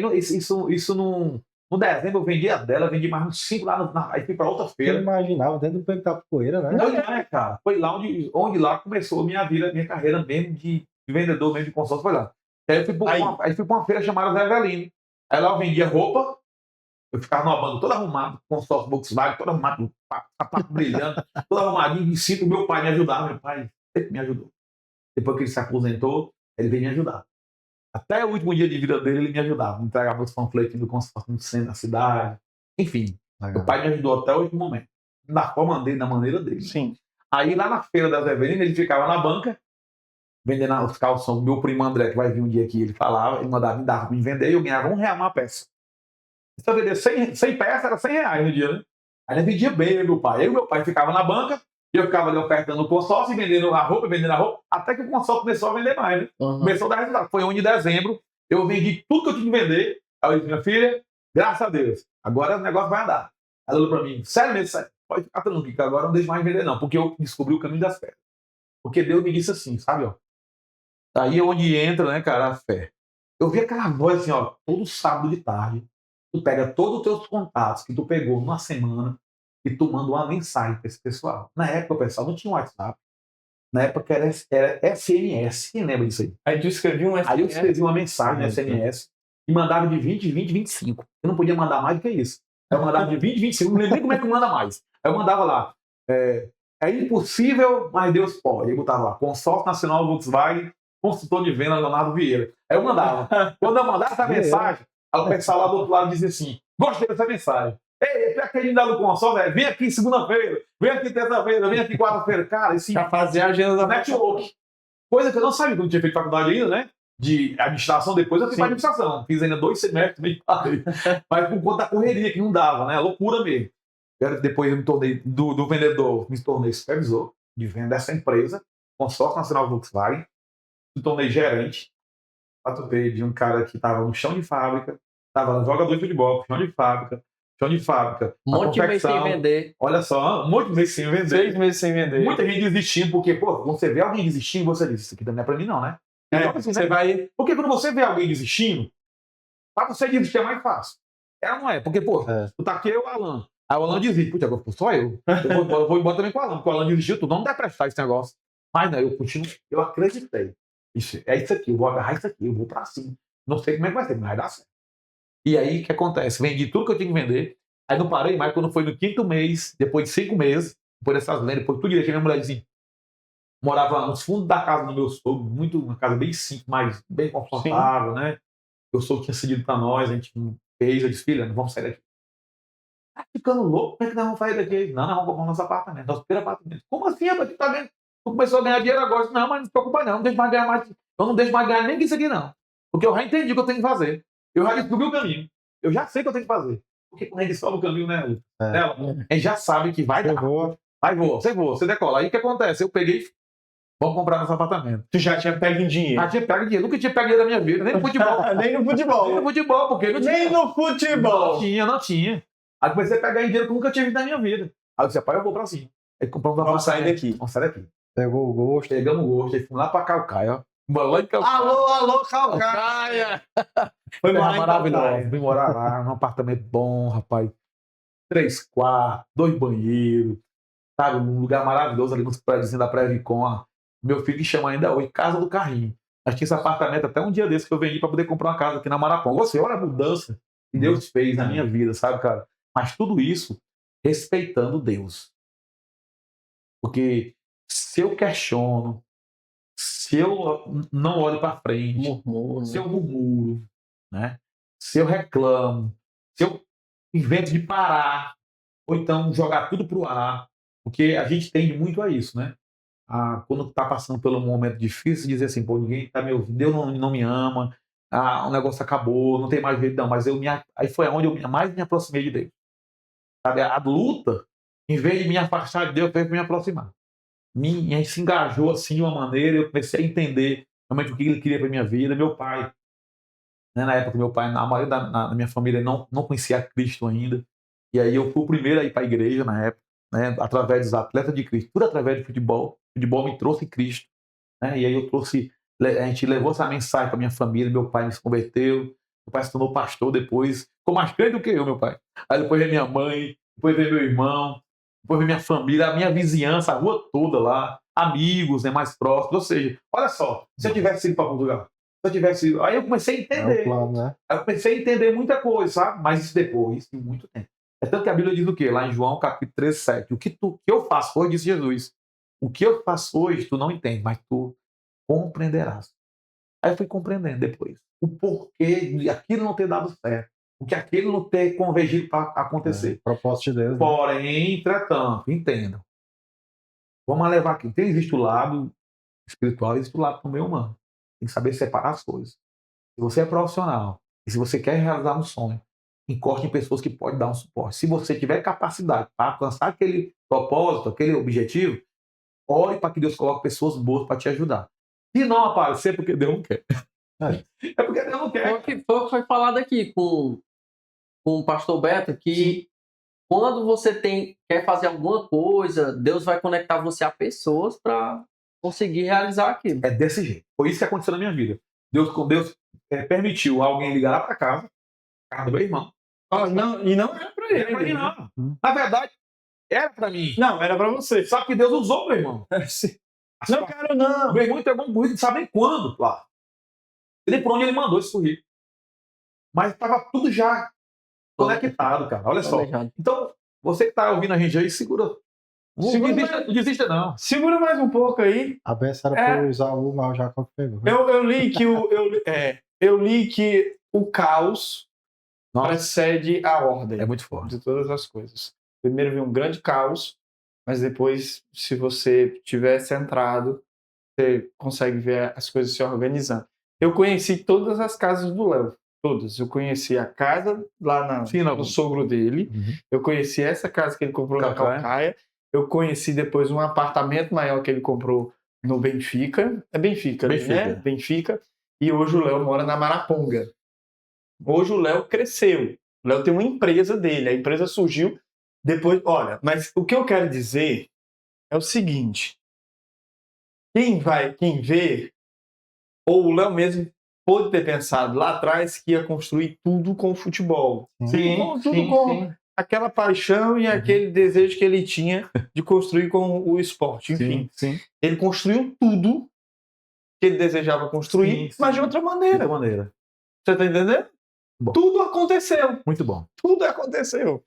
no dezembro eu vendi a dela, vendi mais uns 5 lá, aí fui pra outra Eu feira. imaginava, dentro do Beco da Poeira, né? Não é, cara. Foi lá onde lá começou a minha vida, minha carreira mesmo de vendedor, mesmo de consórcio, foi lá. Aí eu fui pra uma feira chamada Zé Evelino. Aí lá eu vendia roupa, eu ficava numa banda toda arrumada, consórcio Volkswagen, todo arrumado, sapato brilhando, todo arrumadinho, e sinto meu pai me ajudar. Meu pai sempre me ajudou. Depois que ele se aposentou, ele veio me ajudar. Até o último dia de vida dele, ele me ajudava. Me entregava os panfletos do consórcio no centro da cidade. Enfim, meu pai me ajudou até o último momento. Da forma dele, da maneira dele. Sim. Aí lá na feira das Evelinas, ele ficava na banca, vendendo os calções. Meu primo André, que vai vir um dia aqui, ele falava, ele mandava, me dava pra me vender, e eu ganhava R$1 uma peça. Se eu vender 100 peças, era R$100 no dia, né? Aí ele vendia bem, meu pai. Aí o meu pai ficava na banca, e eu ficava ali ofertando o consórcio, vendendo a roupa, até que o consórcio começou a vender mais, né? Começou a dar resultado. Foi 1 de dezembro, eu vendi tudo que eu tinha que vender. Aí eu disse, minha filha, graças a Deus, agora o negócio vai andar. Ela falou pra mim, sério mesmo, sério, pode ficar tranquilo, que agora não deixo mais vender não, porque eu descobri o caminho das pedras. Porque Deus me disse assim, sabe, ó. Aí é onde entra, né, cara, a fé. Eu vi aquela voz assim, ó, todo sábado de tarde, tu pega todos os teus contatos que tu pegou numa semana e tu manda uma mensagem para esse pessoal. Na época, o pessoal não tinha WhatsApp. Na época era SMS. Quem lembra disso aí? Aí tu escrevia um SMS. Aí eu escrevi uma mensagem no SMS e mandava de 20, 20, 25. Eu não podia mandar mais do que isso. Aí eu mandava de 20, 25. Não lembro nem como é que manda mais. Aí eu mandava lá. É impossível, mas Deus pode. Aí eu botava lá. Consórcio Nacional Volkswagen, consultor de venda Leonardo Vieira. Aí eu mandava. Quando eu mandava essa mensagem, aí o pessoal lá do outro lado dizia assim: gostei dessa mensagem. Ei, tu é aquele da do consórcio, velho? Vem aqui segunda-feira, vem aqui terça-feira, vem aqui quarta-feira. Cara, esse Já fazia a agenda da network. Coisa que eu não sabia, quando eu tinha feito faculdade ainda, né? De administração, depois eu fiz administração. Fiz ainda 2 semestres, meio parei. Mas por conta da correria, que não dava, né? Loucura mesmo. Depois eu me tornei, do vendedor, me tornei supervisor de venda dessa empresa, Consórcio Nacional Volkswagen. Me tornei gerente. Participei de um cara que estava no chão de fábrica, estava jogador de futebol, chão de fábrica. Um monte de mês sem vender. Olha só, um monte de mês sem vender. 6 meses sem vender. Muita gente desistindo, porque, pô, quando você vê alguém desistindo, você diz, isso aqui também é pra mim não, né? Então, assim, você vai... Porque quando você vê alguém desistindo, pra você desistir é mais fácil. Ela não é, porque, pô, tu tá aqui, o Alan. Aí o Alan desiste, putz, agora só eu. Eu vou embora também com o Alan, porque o Alan desistiu, tu não deve prestar esse negócio. Mas não, eu continuo, eu acreditei. É isso aqui, eu vou agarrar isso aqui, eu vou pra cima. Não sei como é que vai ser, mas vai dar certo. E aí, o que acontece? Vendi tudo que eu tinha que vender. Aí não parei mais, quando foi no 5º mês, depois de 5 meses, depois dessas vendas, depois de tudo direitinho, minha mulherzinha morava nos fundos da casa do meu sogro, uma casa bem simples, mas bem confortável, né? O sogro tinha cedido pra nós, a gente fez, eu disse, filha, não vamos sair daqui. Tá ficando louco, como é que nós vamos sair daqui? Não, nós vamos comprar nosso apartamento, nosso primeiro apartamento. Como assim, rapaz? Tu tá vendo? Tu começou a ganhar dinheiro agora? Disse, não, mas não se preocupa não deixa mais ganhar mais. Eu não deixo mais ganhar nem isso aqui não. Porque eu já entendi o que eu tenho que fazer. Eu já descobri o caminho. Eu já sei o que eu tenho que fazer. Porque quando a gente sobe o caminho, né, Lu? A gente já sabe que vai dar. Aí você decola. Aí o que acontece? Eu peguei, vamos comprar nosso apartamento. Tu já tinha pego em dinheiro. Já tinha pego dinheiro. Nunca tinha pego dinheiro na minha vida, nem no futebol. Nem no futebol. Nem no futebol, porque não tinha. Nem no futebol. Não tinha. Aí comecei a pegar em dinheiro que eu nunca tinha visto na minha vida. Aí eu disse, pai, eu vou pra cima. Aí compramos um apartamento. Vamos sair daqui. Pegou o gosto. Pegamos o gosto. Aí fomos lá pra Calcaia, ó. Lá em Calcaia. Alô, Calcaia. Foi maravilhoso. Vim morar lá, num apartamento bom, rapaz. 3 quartos, 2 banheiros, sabe? Um lugar maravilhoso ali nos prédios da Praia Vicon. Meu filho que chama ainda hoje Casa do Carrinho. Nós tínhamos esse apartamento até um dia desse que eu vendi para poder comprar uma casa aqui na Marapão. Você olha a mudança que Deus fez na minha vida, sabe, cara? Mas tudo isso respeitando Deus. Porque se eu questiono, se eu não olho para frente, se eu murmuro, né? Se eu reclamo, se eu invento de parar, ou então jogar tudo pro ar, porque a gente tende muito a isso, né? Quando tá passando por um momento difícil, dizer assim, pô, ninguém tá me ouvindo, Deus não me ama, o negócio acabou, não tem mais jeito não, mas aí foi onde eu mais me aproximei de Deus. Sabe? A luta, em vez de me afastar de Deus, fez me aproximar. A gente se engajou assim de uma maneira, eu comecei a entender realmente o que ele queria para minha vida. Meu pai, né, na época, meu pai, a maioria da minha família não conhecia Cristo ainda, e aí eu fui o primeiro a ir para a igreja na época, né, através dos atletas de Cristo, tudo através do futebol. O futebol me trouxe Cristo, né, e aí a gente levou essa mensagem para minha família, meu pai se converteu, meu pai se tornou pastor depois, ficou mais crente do que eu, meu pai. Aí depois veio minha mãe, depois veio meu irmão, depois veio minha família, a minha vizinhança, a rua toda lá, amigos, né, mais próximos. Ou seja, olha só, se eu tivesse ido para Portugal, aí eu comecei a entender. Plano, né? Aí eu comecei a entender muita coisa, sabe? Mas isso depois de muito tempo. É tanto que a Bíblia diz o quê? Lá em João, capítulo 13, 7. O que eu faço hoje, disse Jesus, o que eu faço hoje, tu não entende, mas tu compreenderás. Aí eu fui compreendendo depois o porquê de aquilo não ter dado certo, o que aquilo não ter convergido para acontecer. Propósito de Deus. Né? Porém, entretanto, entendam, vamos levar aqui, existe o lado espiritual e existe o lado também humano. Tem que saber separar as coisas. Se você é profissional e se você quer realizar um sonho, encoste em pessoas que podem dar um suporte. Se você tiver capacidade para alcançar aquele propósito, aquele objetivo, ore para que Deus coloque pessoas boas para te ajudar. Se não aparecer, porque Deus não quer. É porque Deus não quer. Foi falado aqui com o pastor Beto que quando você quer fazer alguma coisa, Deus vai conectar você a pessoas para conseguir realizar aquilo. É desse jeito. Foi isso que aconteceu na minha vida. Deus permitiu alguém ligar lá para casa do meu irmão. E não era para ele. Era para mim, não. Na verdade, era para mim. Não, era para você. Só que Deus usou meu irmão. Não quero, não. Meu irmão entregou um currículo, não sabe nem quando lá. Ele por onde ele mandou esse currículo. Mas estava tudo já conectado, cara. Olha só. Então, você que está ouvindo a gente aí, segura. Não desista, não. Segura mais um pouco aí. A benção era para usar o mal Jacob pegou. Eu li que o caos precede a ordem. É muito forte. De todas as coisas. Primeiro vem um grande caos, mas depois, se você estiver centrado, você consegue ver as coisas se organizando. Eu conheci todas as casas do Léo. Todas. Eu conheci a casa lá no sogro dele. Uhum. Eu conheci essa casa que ele comprou na Calcaia. Eu conheci depois um apartamento maior que ele comprou no Benfica. É Benfica, né? Benfica. E hoje o Léo mora na Maraponga. Hoje o Léo cresceu. O Léo tem uma empresa dele. A empresa surgiu depois. Olha, mas o que eu quero dizer é o seguinte. Quem vê, ou o Léo mesmo pode ter pensado lá atrás que ia construir tudo com futebol. Tudo com aquela paixão e aquele desejo que ele tinha de construir com o esporte. Enfim, ele construiu tudo que ele desejava construir, mas de outra maneira. De outra maneira. Você está entendendo? Bom. Tudo aconteceu. Muito bom. Tudo aconteceu.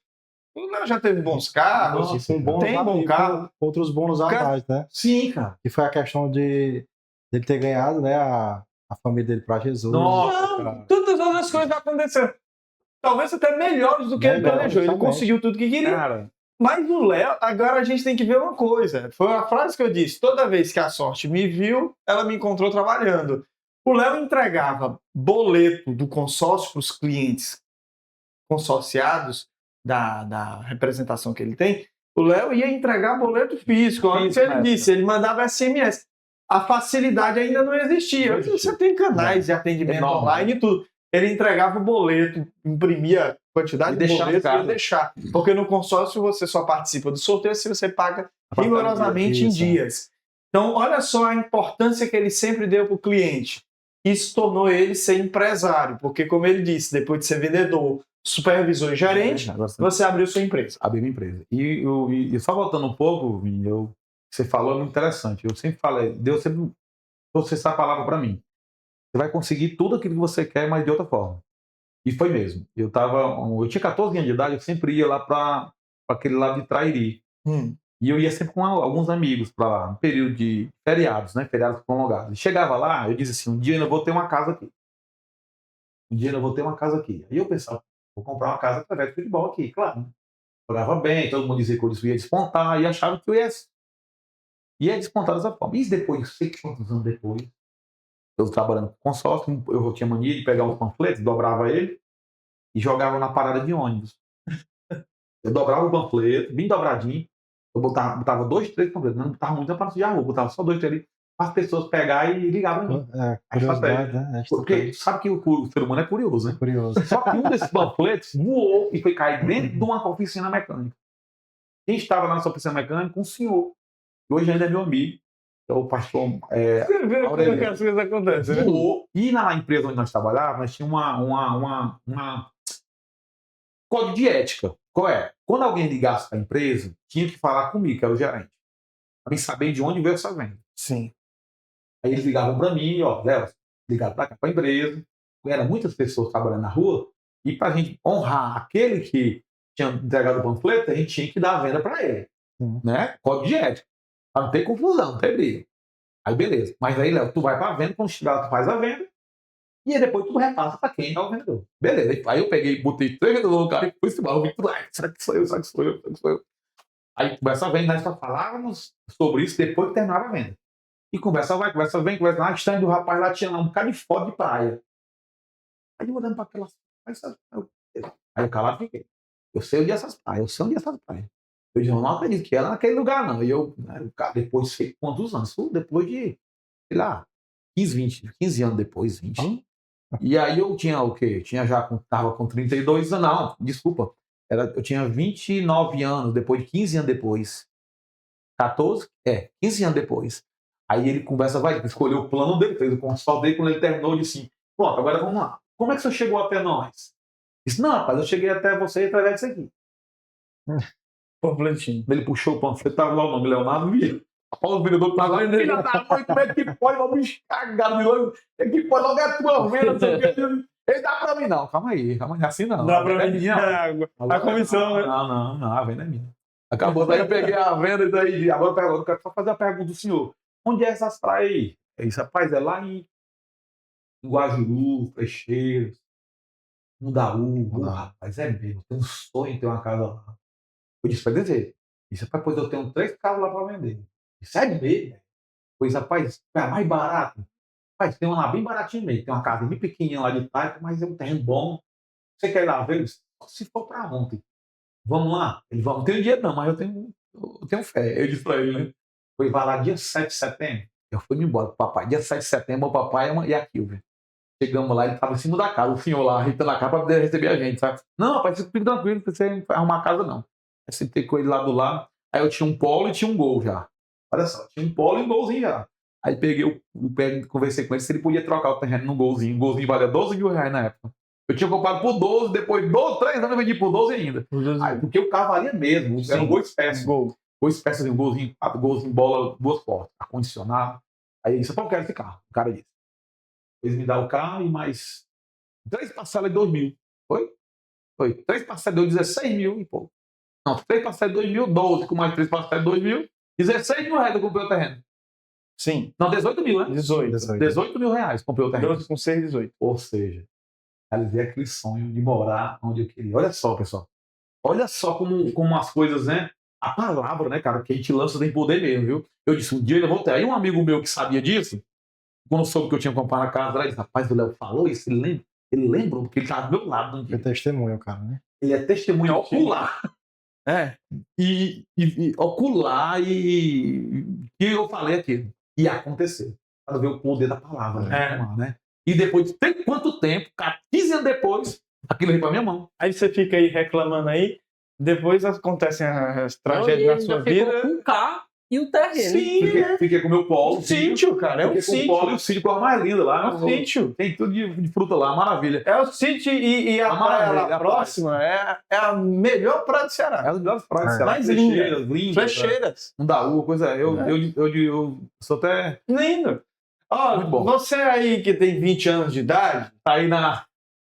O Léo já teve bons carros, tem bom carro. Outros bônus atrás, né? Sim, cara. Que foi a questão de ele ter ganhado, né, a família dele para Jesus. Não, todas as outras coisas aconteceram. Talvez até melhores do que ele planejou. Ele conseguiu tudo que queria. Cara. Mas o Léo, agora a gente tem que ver uma coisa. Foi a frase que eu disse. Toda vez que a sorte me viu, ela me encontrou trabalhando. O Léo entregava boleto do consórcio para os clientes consorciados da representação que ele tem. O Léo ia entregar boleto físico. Olha o que ele disse. Ele mandava SMS. A facilidade ainda não existia. Hoje você tem canais de atendimento online e tudo. Ele entregava o boleto, imprimia quantidade de boletos e ia deixar. Porque no consórcio você só participa do sorteio se você paga rigorosamente em dias. Então, olha só a importância que ele sempre deu para o cliente. Isso tornou ele ser empresário. Porque, como ele disse, depois de ser vendedor, supervisor e gerente, você abriu sua empresa. Abri minha empresa. E só voltando um pouco, você falou é muito interessante. Eu sempre falei, Deus sempre trouxe essa palavra para mim. Você vai conseguir tudo aquilo que você quer, mas de outra forma. E foi mesmo. Eu tinha 14 anos de idade, eu sempre ia lá para aquele lado de Trairi. E eu ia sempre com alguns amigos para lá, no período de feriados, né? Feriados prolongados. E chegava lá, eu dizia assim, um dia eu ainda vou ter uma casa aqui. Aí eu pensava, vou comprar uma casa através do futebol aqui, claro. Jogava bem, todo mundo dizia que eu ia despontar, e achava que eu ia despontar dessa forma. E depois, não sei quantos anos depois, eu trabalhando com consórcio, eu tinha mania de pegar uns panfletos, dobrava ele e jogava na parada de ônibus. Eu dobrava o panfleto, bem dobradinho, eu botava 2, 3 panfletos, não botava muito na parte de rua, botava só 2, 3 ali, para as pessoas pegarem e ligavam em mim. Curiosidade, né? Porque sabe que o ser humano é curioso, né? Curioso. Só que um desses panfletos voou e foi cair dentro de uma oficina mecânica. Quem estava na nossa oficina mecânica? Um senhor, que hoje ainda é meu amigo, que é o pastor Você vê como é que as coisas acontecem, né? E na empresa onde nós trabalhávamos, nós tínhamos uma código de ética. Qual é? Quando alguém ligasse para a empresa, tinha que falar comigo, que era o gerente, para mim saber de onde veio essa venda. Sim. Aí eles ligavam para mim, Léo, ligaram para cá, para a empresa, eram muitas pessoas trabalhando na rua, e para a gente honrar aquele que tinha entregado o panfleto, a gente tinha que dar a venda para ele. Né? Código de ética. Para não ter confusão, não ter briga. Aí beleza. Mas aí, Léo, tu vai para a venda, quando chegar lá, tu faz a venda, E aí depois tu repassa pra quem é o vendedor. Beleza. Aí eu peguei, botei 3 vendedores no cara e fui embora. Eu vi tudo lá. Será que sou eu? Será que sou eu? Será que sou eu? Aí conversa vem, nós só falávamos sobre isso depois que terminava a venda. E conversa vai, conversa vem, conversa lá. Stand do rapaz lá tinha lá um bocado de foto de praia. Aí eu olhando pra aquelas. Aí eu calado fiquei. Eu sei onde é essas praias, eu sei onde é essas praias. Eu disse, eu não acredito que era naquele lugar, não. E eu, né, o cara, depois de quantos anos? Depois de, sei lá, 15 anos depois, 20. E aí eu tinha o quê? Tava com 32 anos, não, desculpa. Eu tinha 29 anos, depois de 15 anos depois. 14? 15 anos depois. Aí ele conversa, vai, escolheu o plano dele, fez o console dele, quando ele terminou, ele disse assim, pronto, agora vamos lá. Como é que você chegou até nós? Disse, não, rapaz, eu cheguei até você através disso aqui. Panfletinho. Ele puxou o panfleto, tava lá o nome, Leonardo Vieira. O vendedor tava lá, filha da mãe, como é que pode? Vamos cagar de novo. É que pode logo a tua venda, não sei o que. Ele dá pra mim, não. Calma aí, assim não. Dá pra é mim. minha. A comissão, né? Não, a venda é minha. Acabou, daí eu peguei a venda e daí. Agora eu quero só fazer a pergunta do senhor. Onde é essas praias aí? É isso, rapaz, é lá em Guajuru, Frecheiros, Mundaú. Rapaz, é mesmo. Tem um sonho em ter uma casa lá. Eu disse, vai dizer. Isso, rapaz, pois eu tenho 3 casas lá para vender. Isso é mesmo? Pois, rapaz, é mais barato. Rapaz, tem uma lá bem baratinha mesmo. Tem uma casa bem pequenininha lá de Taipa, mas é um terreno bom. Você quer ir lá ver? Só se for para ontem. Vamos lá? Ele falou, não tenho dinheiro não, mas eu tenho fé. Eu disse para ele, né? Foi, vai lá dia 7 de setembro. Eu fui embora com o papai. Dia 7 de setembro, o papai e a Kilvia. Chegamos lá, ele estava em cima da casa, o senhor lá, arritando a casa para poder receber a gente, sabe? Não, rapaz, fica tranquilo, não precisa arrumar a casa, não. Aí sentei com ele lá do lado. Aí eu tinha um polo e tinha um gol já. Olha só, tinha um polo e um golzinho já. Aí peguei o pé e conversei com ele se ele podia trocar o terreno num golzinho. O golzinho valia R$12 mil na época. Eu tinha comprado por 12, depois de 3 anos eu vendi por 12 ainda. Aí, porque o carro valia mesmo. Era um gol espécie. Gol espécie, um golzinho bola, 2 portas, ar-condicionado. Aí ele disse, eu quero esse carro. O cara disse. Eles me dão o carro e mais 3 parcelas de 2 mil. Foi? 3 parcelas deu 16 mil e pouco. Não, 3 parcelas de 2 mil, 12 com mais 3 parcelas de 2 mil, 16 mil reais eu comprei o terreno. Sim. Não, 18 mil, né? 18 mil reais comprei o terreno. 12 com 6, 18. Ou seja, realizei aquele sonho de morar onde eu queria. Olha só, pessoal. Olha só como as coisas, né? A palavra, né, cara, que a gente lança tem poder mesmo, viu? Eu disse, um dia eu vou ter. Aí um amigo meu que sabia disso, quando soube que eu tinha comprado a casa, ele disse, rapaz, o Léo falou isso, ele lembrou, porque ele estava do meu lado no dia. É testemunho, cara, né? Ele é testemunha ocular. E ocular e eu falei aquilo. E aconteceu. Para ver o poder da palavra, né? E depois de quanto tempo, 15 anos depois, aquilo veio para minha mão. Aí você fica aí reclamando aí, depois acontecem as tragédias na sua vida. Com o carro e o terreno. Sim, Fiquei com o meu polo. Um sítio, cara. É um Fiquei sítio. com o polo e o sítio com a mais linda lá. É um sítio. Tem tudo de fruta lá, maravilha. É o sítio e a praia lá próxima é a melhor praia do Ceará. É as melhores praias do Ceará. Mais lindas. Flecheiras. Mundaú, coisa. Eu sou até. Lindo. Ó, muito bom. Você aí que tem 20 anos de idade, Tá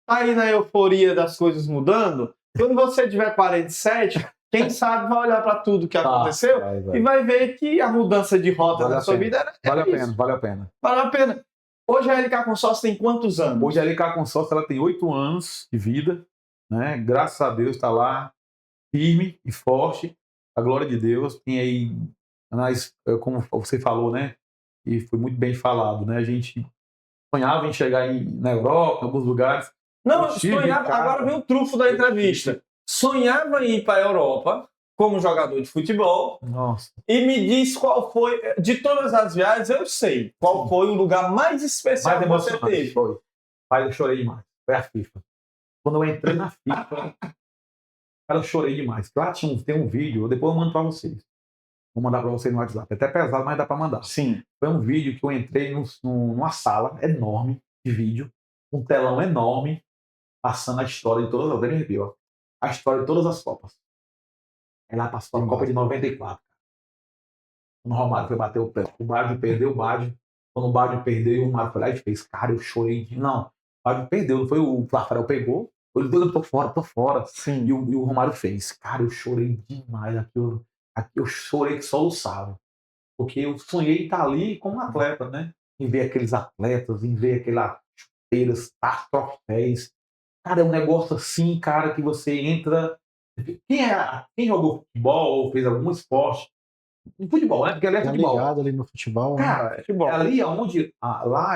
aí na euforia das coisas mudando. Quando você tiver 47, quem sabe vai olhar para tudo que aconteceu e vai ver que a mudança de rota da sua vida vale a pena, vale a pena. Vale a pena. Hoje a LK Consórcio tem quantos anos? Hoje a LK Consórcio ela tem 8 anos de vida, né? Graças a Deus está lá firme e forte. A glória de Deus. Tem aí, como você falou, né? E foi muito bem falado, né? A gente sonhava em chegar na Europa, em alguns lugares. Não, sonhava, agora vem o trunfo da entrevista. Sonhava em ir para a Europa como jogador de futebol. Nossa. E me diz qual foi, de todas as viagens, eu sei qual foi o lugar mais especial que você teve. Foi. Pai, eu chorei demais. Foi a FIFA. Quando eu entrei na FIFA, eu chorei demais. Lá tem um vídeo, depois eu mando para vocês. Vou mandar para vocês no WhatsApp. É até pesado, mas dá para mandar. Sim. Foi um vídeo que eu entrei numa sala enorme de vídeo, um telão enorme, passando a história de todas as arrepio, a história de todas as Copas. Aí lá passou a Copa de 94. Quando o Romário foi bater o pé, o Baggio perdeu o Baggio. Quando o Baggio perdeu, o Romário foi lá e fez. Cara, eu chorei. Não, o Baggio perdeu, não foi o Rafael pegou. Ele deu, tô fora. Sim. E o Romário fez. Cara, eu chorei demais. Aqui eu chorei que soluçava. Porque eu sonhei em estar ali como atleta, né? Em ver aqueles atletas, em ver aquela chuteiras, troféus. Cara, é um negócio assim, cara, que você entra. Quem jogou futebol ou fez algum esporte? No futebol, né? Porque ali é Tá futebol. ligado ali no futebol, né? Cara, Futebol. ali aonde. Lá,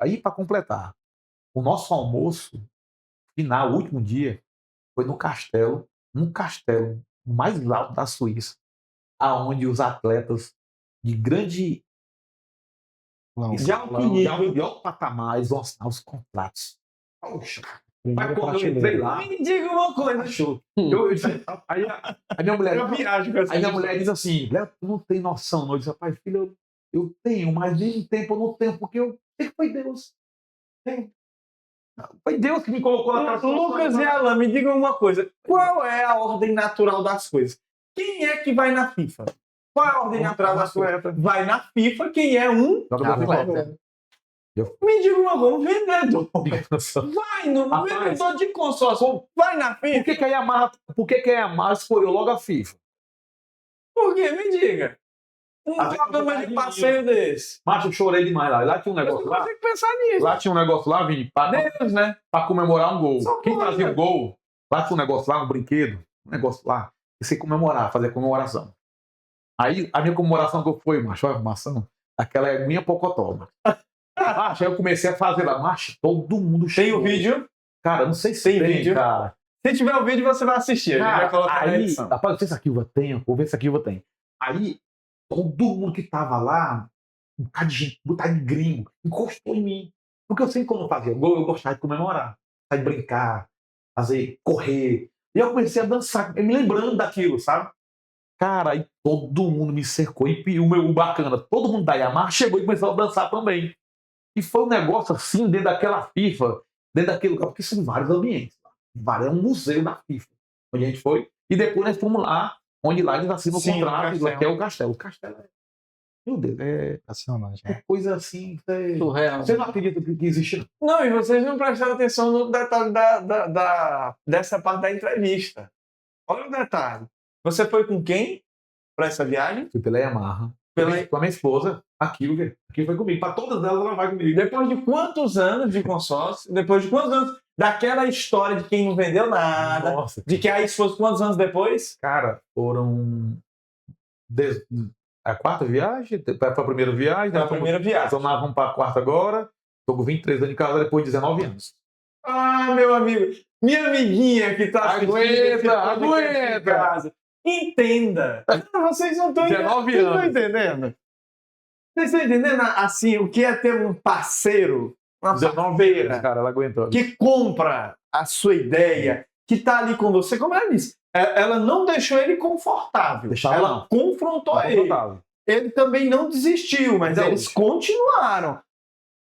aí para completar, o nosso almoço final, o último dia, foi no castelo, um castelo mais alto da Suíça, aonde os atletas de grande Não, De alto nível. de alto patamar, eles vão assinar os contratos. Poxa, primeira mas quando eu entrei prateleira. lá, Me diga uma coisa. achou. Aí a minha mulher. Eu viajo com essa Aí minha história. mulher diz assim: Léo, tu não tem noção, não. Eu disse, rapaz, filho, eu tenho, mas ao mesmo tempo eu não tenho, porque eu sei que foi Deus. Foi Deus que me colocou naquela situação. Lucas e Alan, me digam uma coisa. Qual é a ordem natural das coisas? Quem é que vai na FIFA? Qual é a ordem natural das coisas? Vai na FIFA quem é um... Atleta. Me diga uma coisa, um vendedor. Vai no Rapaz, vendedor de consórcio. Vai na FIFA. Por que a Yamaha escolheu logo a FIFA? Por quê? Me diga. Um Ah, programa de passeio desse. Macho, eu chorei demais lá. Lá tinha um Eu negócio não lá. consigo pensar nisso. Lá tinha um negócio lá, Vini, Deus, né? pra comemorar um gol. Só Quem pode, fazia né? o gol, lá tinha um negócio lá, um brinquedo, um negócio lá, e você comemorar, fazer a comemoração. Aí a minha comemoração que foi, macho, olha a arrumação, aquela é minha pocotó, macho. Macho, aí eu comecei a fazer lá, macho, todo mundo Tem chegou. o vídeo? Cara, não sei se Tem tem, vídeo? cara. Se tiver o vídeo, você vai assistir. A gente vai Cara, colocar na aí, edição. rapaz, não sei se aqui eu tenho, vou ver se aqui eu tenho. Aí, todo mundo que tava lá, um bocado de gente, um bocado de gringo, encostou em mim. Porque eu sempre, quando eu fazia gol, eu gostava de comemorar, de brincar, fazer, correr. E eu comecei a dançar, me lembrando daquilo, sabe? Cara, aí todo mundo me cercou. E o bacana, todo mundo da Yamaha chegou e começou a dançar também. E foi um negócio assim, dentro daquela FIFA, dentro daquele lugar, porque são vários ambientes. É um museu da FIFA, onde a gente foi. E depois nós fomos lá, onde lá eles assinam o Sim, contrato, o castelo. que é o castelo. O castelo é, meu Deus, Impressionante. é coisa assim. Surreal. Você não acredita que existe? Não, e vocês não prestaram atenção no detalhe dessa parte da entrevista. Olha o detalhe. Você foi com quem para essa viagem? Fui pela Yamaha. Pela- Com a minha esposa, a Kilger. Que foi comigo. Para todas elas, ela vai comigo. Depois de quantos anos de consórcio? Depois de quantos anos daquela história de quem não vendeu nada? Nossa. De que a esposa, quantos anos depois? Cara, foram a quarta viagem, foi a primeira viagem, Foi a né? primeira viagem. Vamos para a quarta agora. Estou com 23 anos de casa depois de 19 anos. Ah, meu amigo, minha amiguinha que tá assistindo esse Aguenta, podcast em aguenta. casa, entenda. Vocês não estão 19 Vocês estão anos. entendendo? Vocês estão entendendo assim o que é ter um parceiro, uma 19 anos, parceira cara, ela aguentou. que compra a sua ideia, que tá ali com você, como ela disse, ela não deixou ele confortável. Deixava ela não. confrontou Tá ele. confortável. Ele também não desistiu, mas Não. eles continuaram.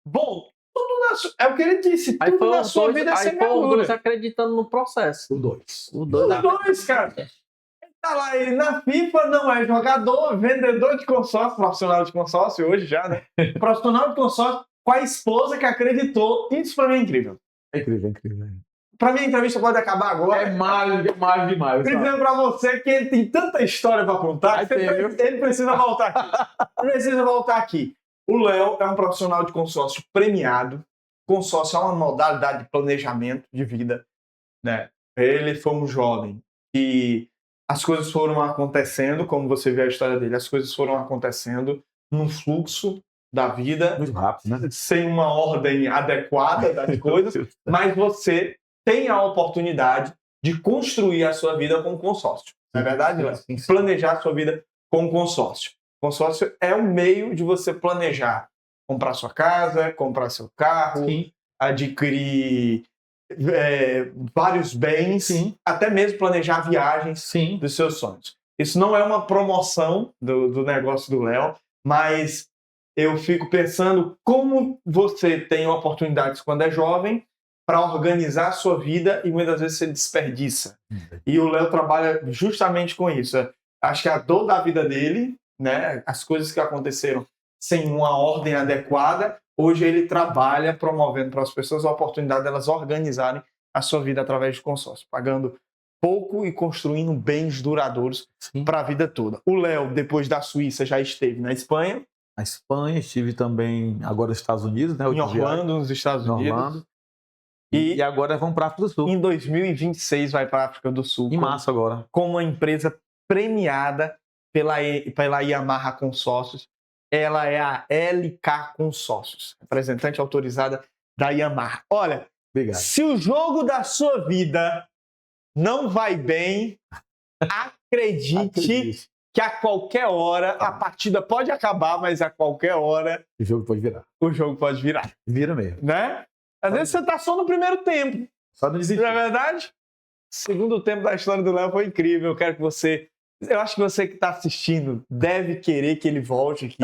Bom, tudo é o que ele disse, Aí tudo foi na os sua dois, vida é aí foi os dois semeadura. acreditando no processo. Os dois. Os dois. Os dois, cara. Ele tá lá, ele na FIFA não é jogador, vendedor de consórcio, profissional de consórcio hoje já, né? Profissional de consórcio com a esposa que acreditou. Isso pra mim é incrível. É incrível, é incrível. Pra mim a entrevista pode acabar agora. É mágico demais. sabe? Dizendo pra você que ele tem tanta história pra contar Aí que tem, viu? ele precisa voltar aqui. Precisa voltar aqui. O Léo é um profissional de consórcio premiado. Consórcio é uma modalidade de planejamento de vida, né? Ele foi um jovem e as coisas foram acontecendo, como você vê a história dele, as coisas foram acontecendo num fluxo da vida, Muito rápido, né? sem uma ordem adequada das coisas, mas você tem a oportunidade de construir a sua vida com consórcio. Não é verdade, Léo? Sim, sim. Planejar a sua vida com consórcio. Consórcio é um meio de você planejar, comprar sua casa, comprar seu carro, Sim. adquirir vários bens, Sim. até mesmo planejar viagens Sim. dos seus sonhos. Isso não é uma promoção do negócio do Léo, mas eu fico pensando como você tem oportunidades quando é jovem para organizar a sua vida e muitas vezes você desperdiça. E o Léo trabalha justamente com isso. Acho que a dor da vida dele, né, as coisas que aconteceram sem uma ordem adequada, hoje ele trabalha promovendo para as pessoas a oportunidade delas organizarem a sua vida através de consórcio, pagando pouco e construindo bens duradouros para a vida toda. O Léo, depois da Suíça, já esteve na Espanha, na Espanha, estive também agora nos Estados Unidos, né? Em Orlando, nos Estados Unidos. Orlando. E agora vamos para a África do Sul. Em 2026 vai para a África do Sul. Em março agora. Com uma empresa premiada pela Yamaha Consórcios. Ela é a LK Consórcios, representante autorizada da Yamaha. Olha, Obrigado. se o jogo da sua vida não vai bem, acredite que a qualquer hora a partida pode acabar, mas a qualquer hora O jogo pode virar. o jogo pode virar, Vira mesmo. né? Às vezes você tá só no primeiro tempo, Só não desistir. não é verdade? O segundo tempo da história do Léo foi incrível. Eu acho que você que está assistindo deve querer que ele volte aqui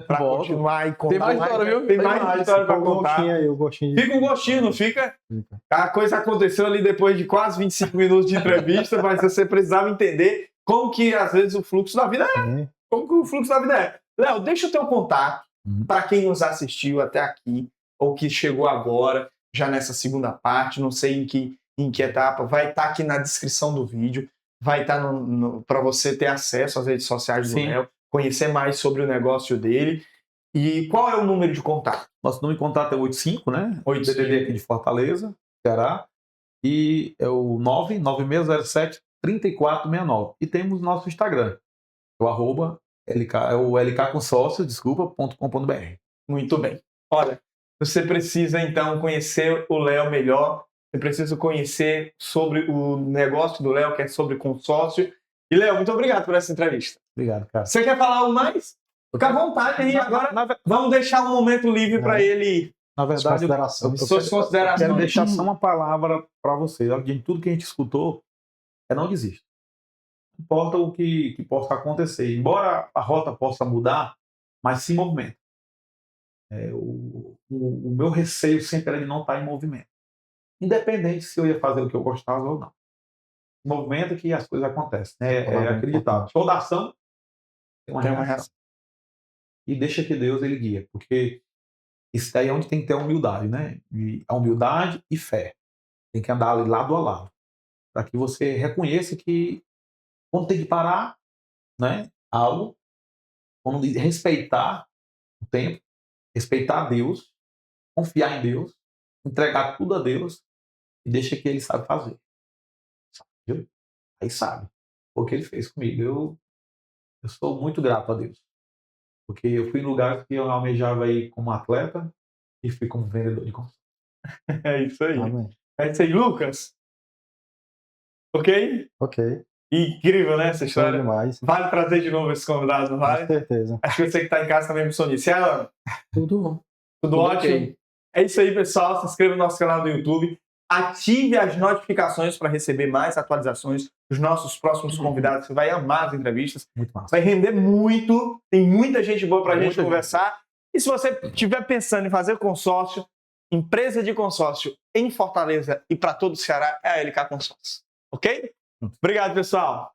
para Volto. continuar e contar. Tem mais história, viu? Tem mais história para contar. O gostinho de... Fica um gostinho, não fica? Fica. A coisa aconteceu ali depois de quase 25 minutos de entrevista, mas você precisava entender como que às vezes o fluxo da vida é. É. Como que o fluxo da vida é. Léo, deixa o teu contato para quem nos assistiu até aqui ou que chegou agora, já nessa segunda parte, não sei em que etapa, vai estar aqui na descrição do vídeo. Vai estar para você ter acesso às redes sociais do Sim. Léo, conhecer mais sobre o negócio dele. E qual é o número de contato? Nosso número de contato é 85, né? 85. DDD aqui de Fortaleza, Ceará. E é o 99607-3469. E temos nosso Instagram, o arroba lkconsórcio.com.br. Muito bem. Olha, você precisa então conhecer o Léo melhor. Você precisa conhecer sobre o negócio do Léo, que é sobre consórcio. E, Léo, muito obrigado por essa entrevista. Obrigado, cara. Você quer falar algo mais? Fica à vontade aí. Agora vamos deixar um momento livre para ele. Na verdade, Suas considerações. quero deixar só uma palavra para vocês. De tudo que a gente escutou, não desista. Não importa o que possa acontecer. Embora a rota possa mudar, mas se movimenta. O meu receio sempre era de não estar em movimento. Independente se eu ia fazer o que eu gostava ou não. Movimento que as coisas acontecem. É acreditável. Toda ação tem uma reação. E deixa que Deus ele guia. Porque isso daí é onde tem que ter a humildade, né? A humildade e fé. Tem que andar ali lado a lado. Para que você reconheça que quando tem que parar, né? Algo. Quando respeitar o tempo. Respeitar Deus. Confiar em Deus. Entregar tudo a Deus. E deixa que ele sabe fazer. Viu? Aí sabe. O que ele fez comigo. Eu sou muito grato a Deus. Porque eu fui em lugares que eu almejava ir como atleta e fui como vendedor de consórcio. É isso aí. Amém. É isso aí, Lucas. Ok? Ok. Incrível, né, essa Foi história? demais. Vale trazer de novo esse convidado, não Com vale? certeza. Acho que você que está em casa também pensou nisso. E ela? Tudo bom. Tudo ótimo? Ok. É isso aí, pessoal. Se inscreva no nosso canal do YouTube. Ative as notificações para receber mais atualizações dos nossos próximos convidados. Você vai amar as entrevistas. Muito massa. Vai render muito. Tem muita gente boa para a gente Muita conversar. E se você estiver pensando em fazer consórcio, empresa de consórcio em Fortaleza e para todo o Ceará, é a LK Consórcio. Ok? Obrigado, pessoal.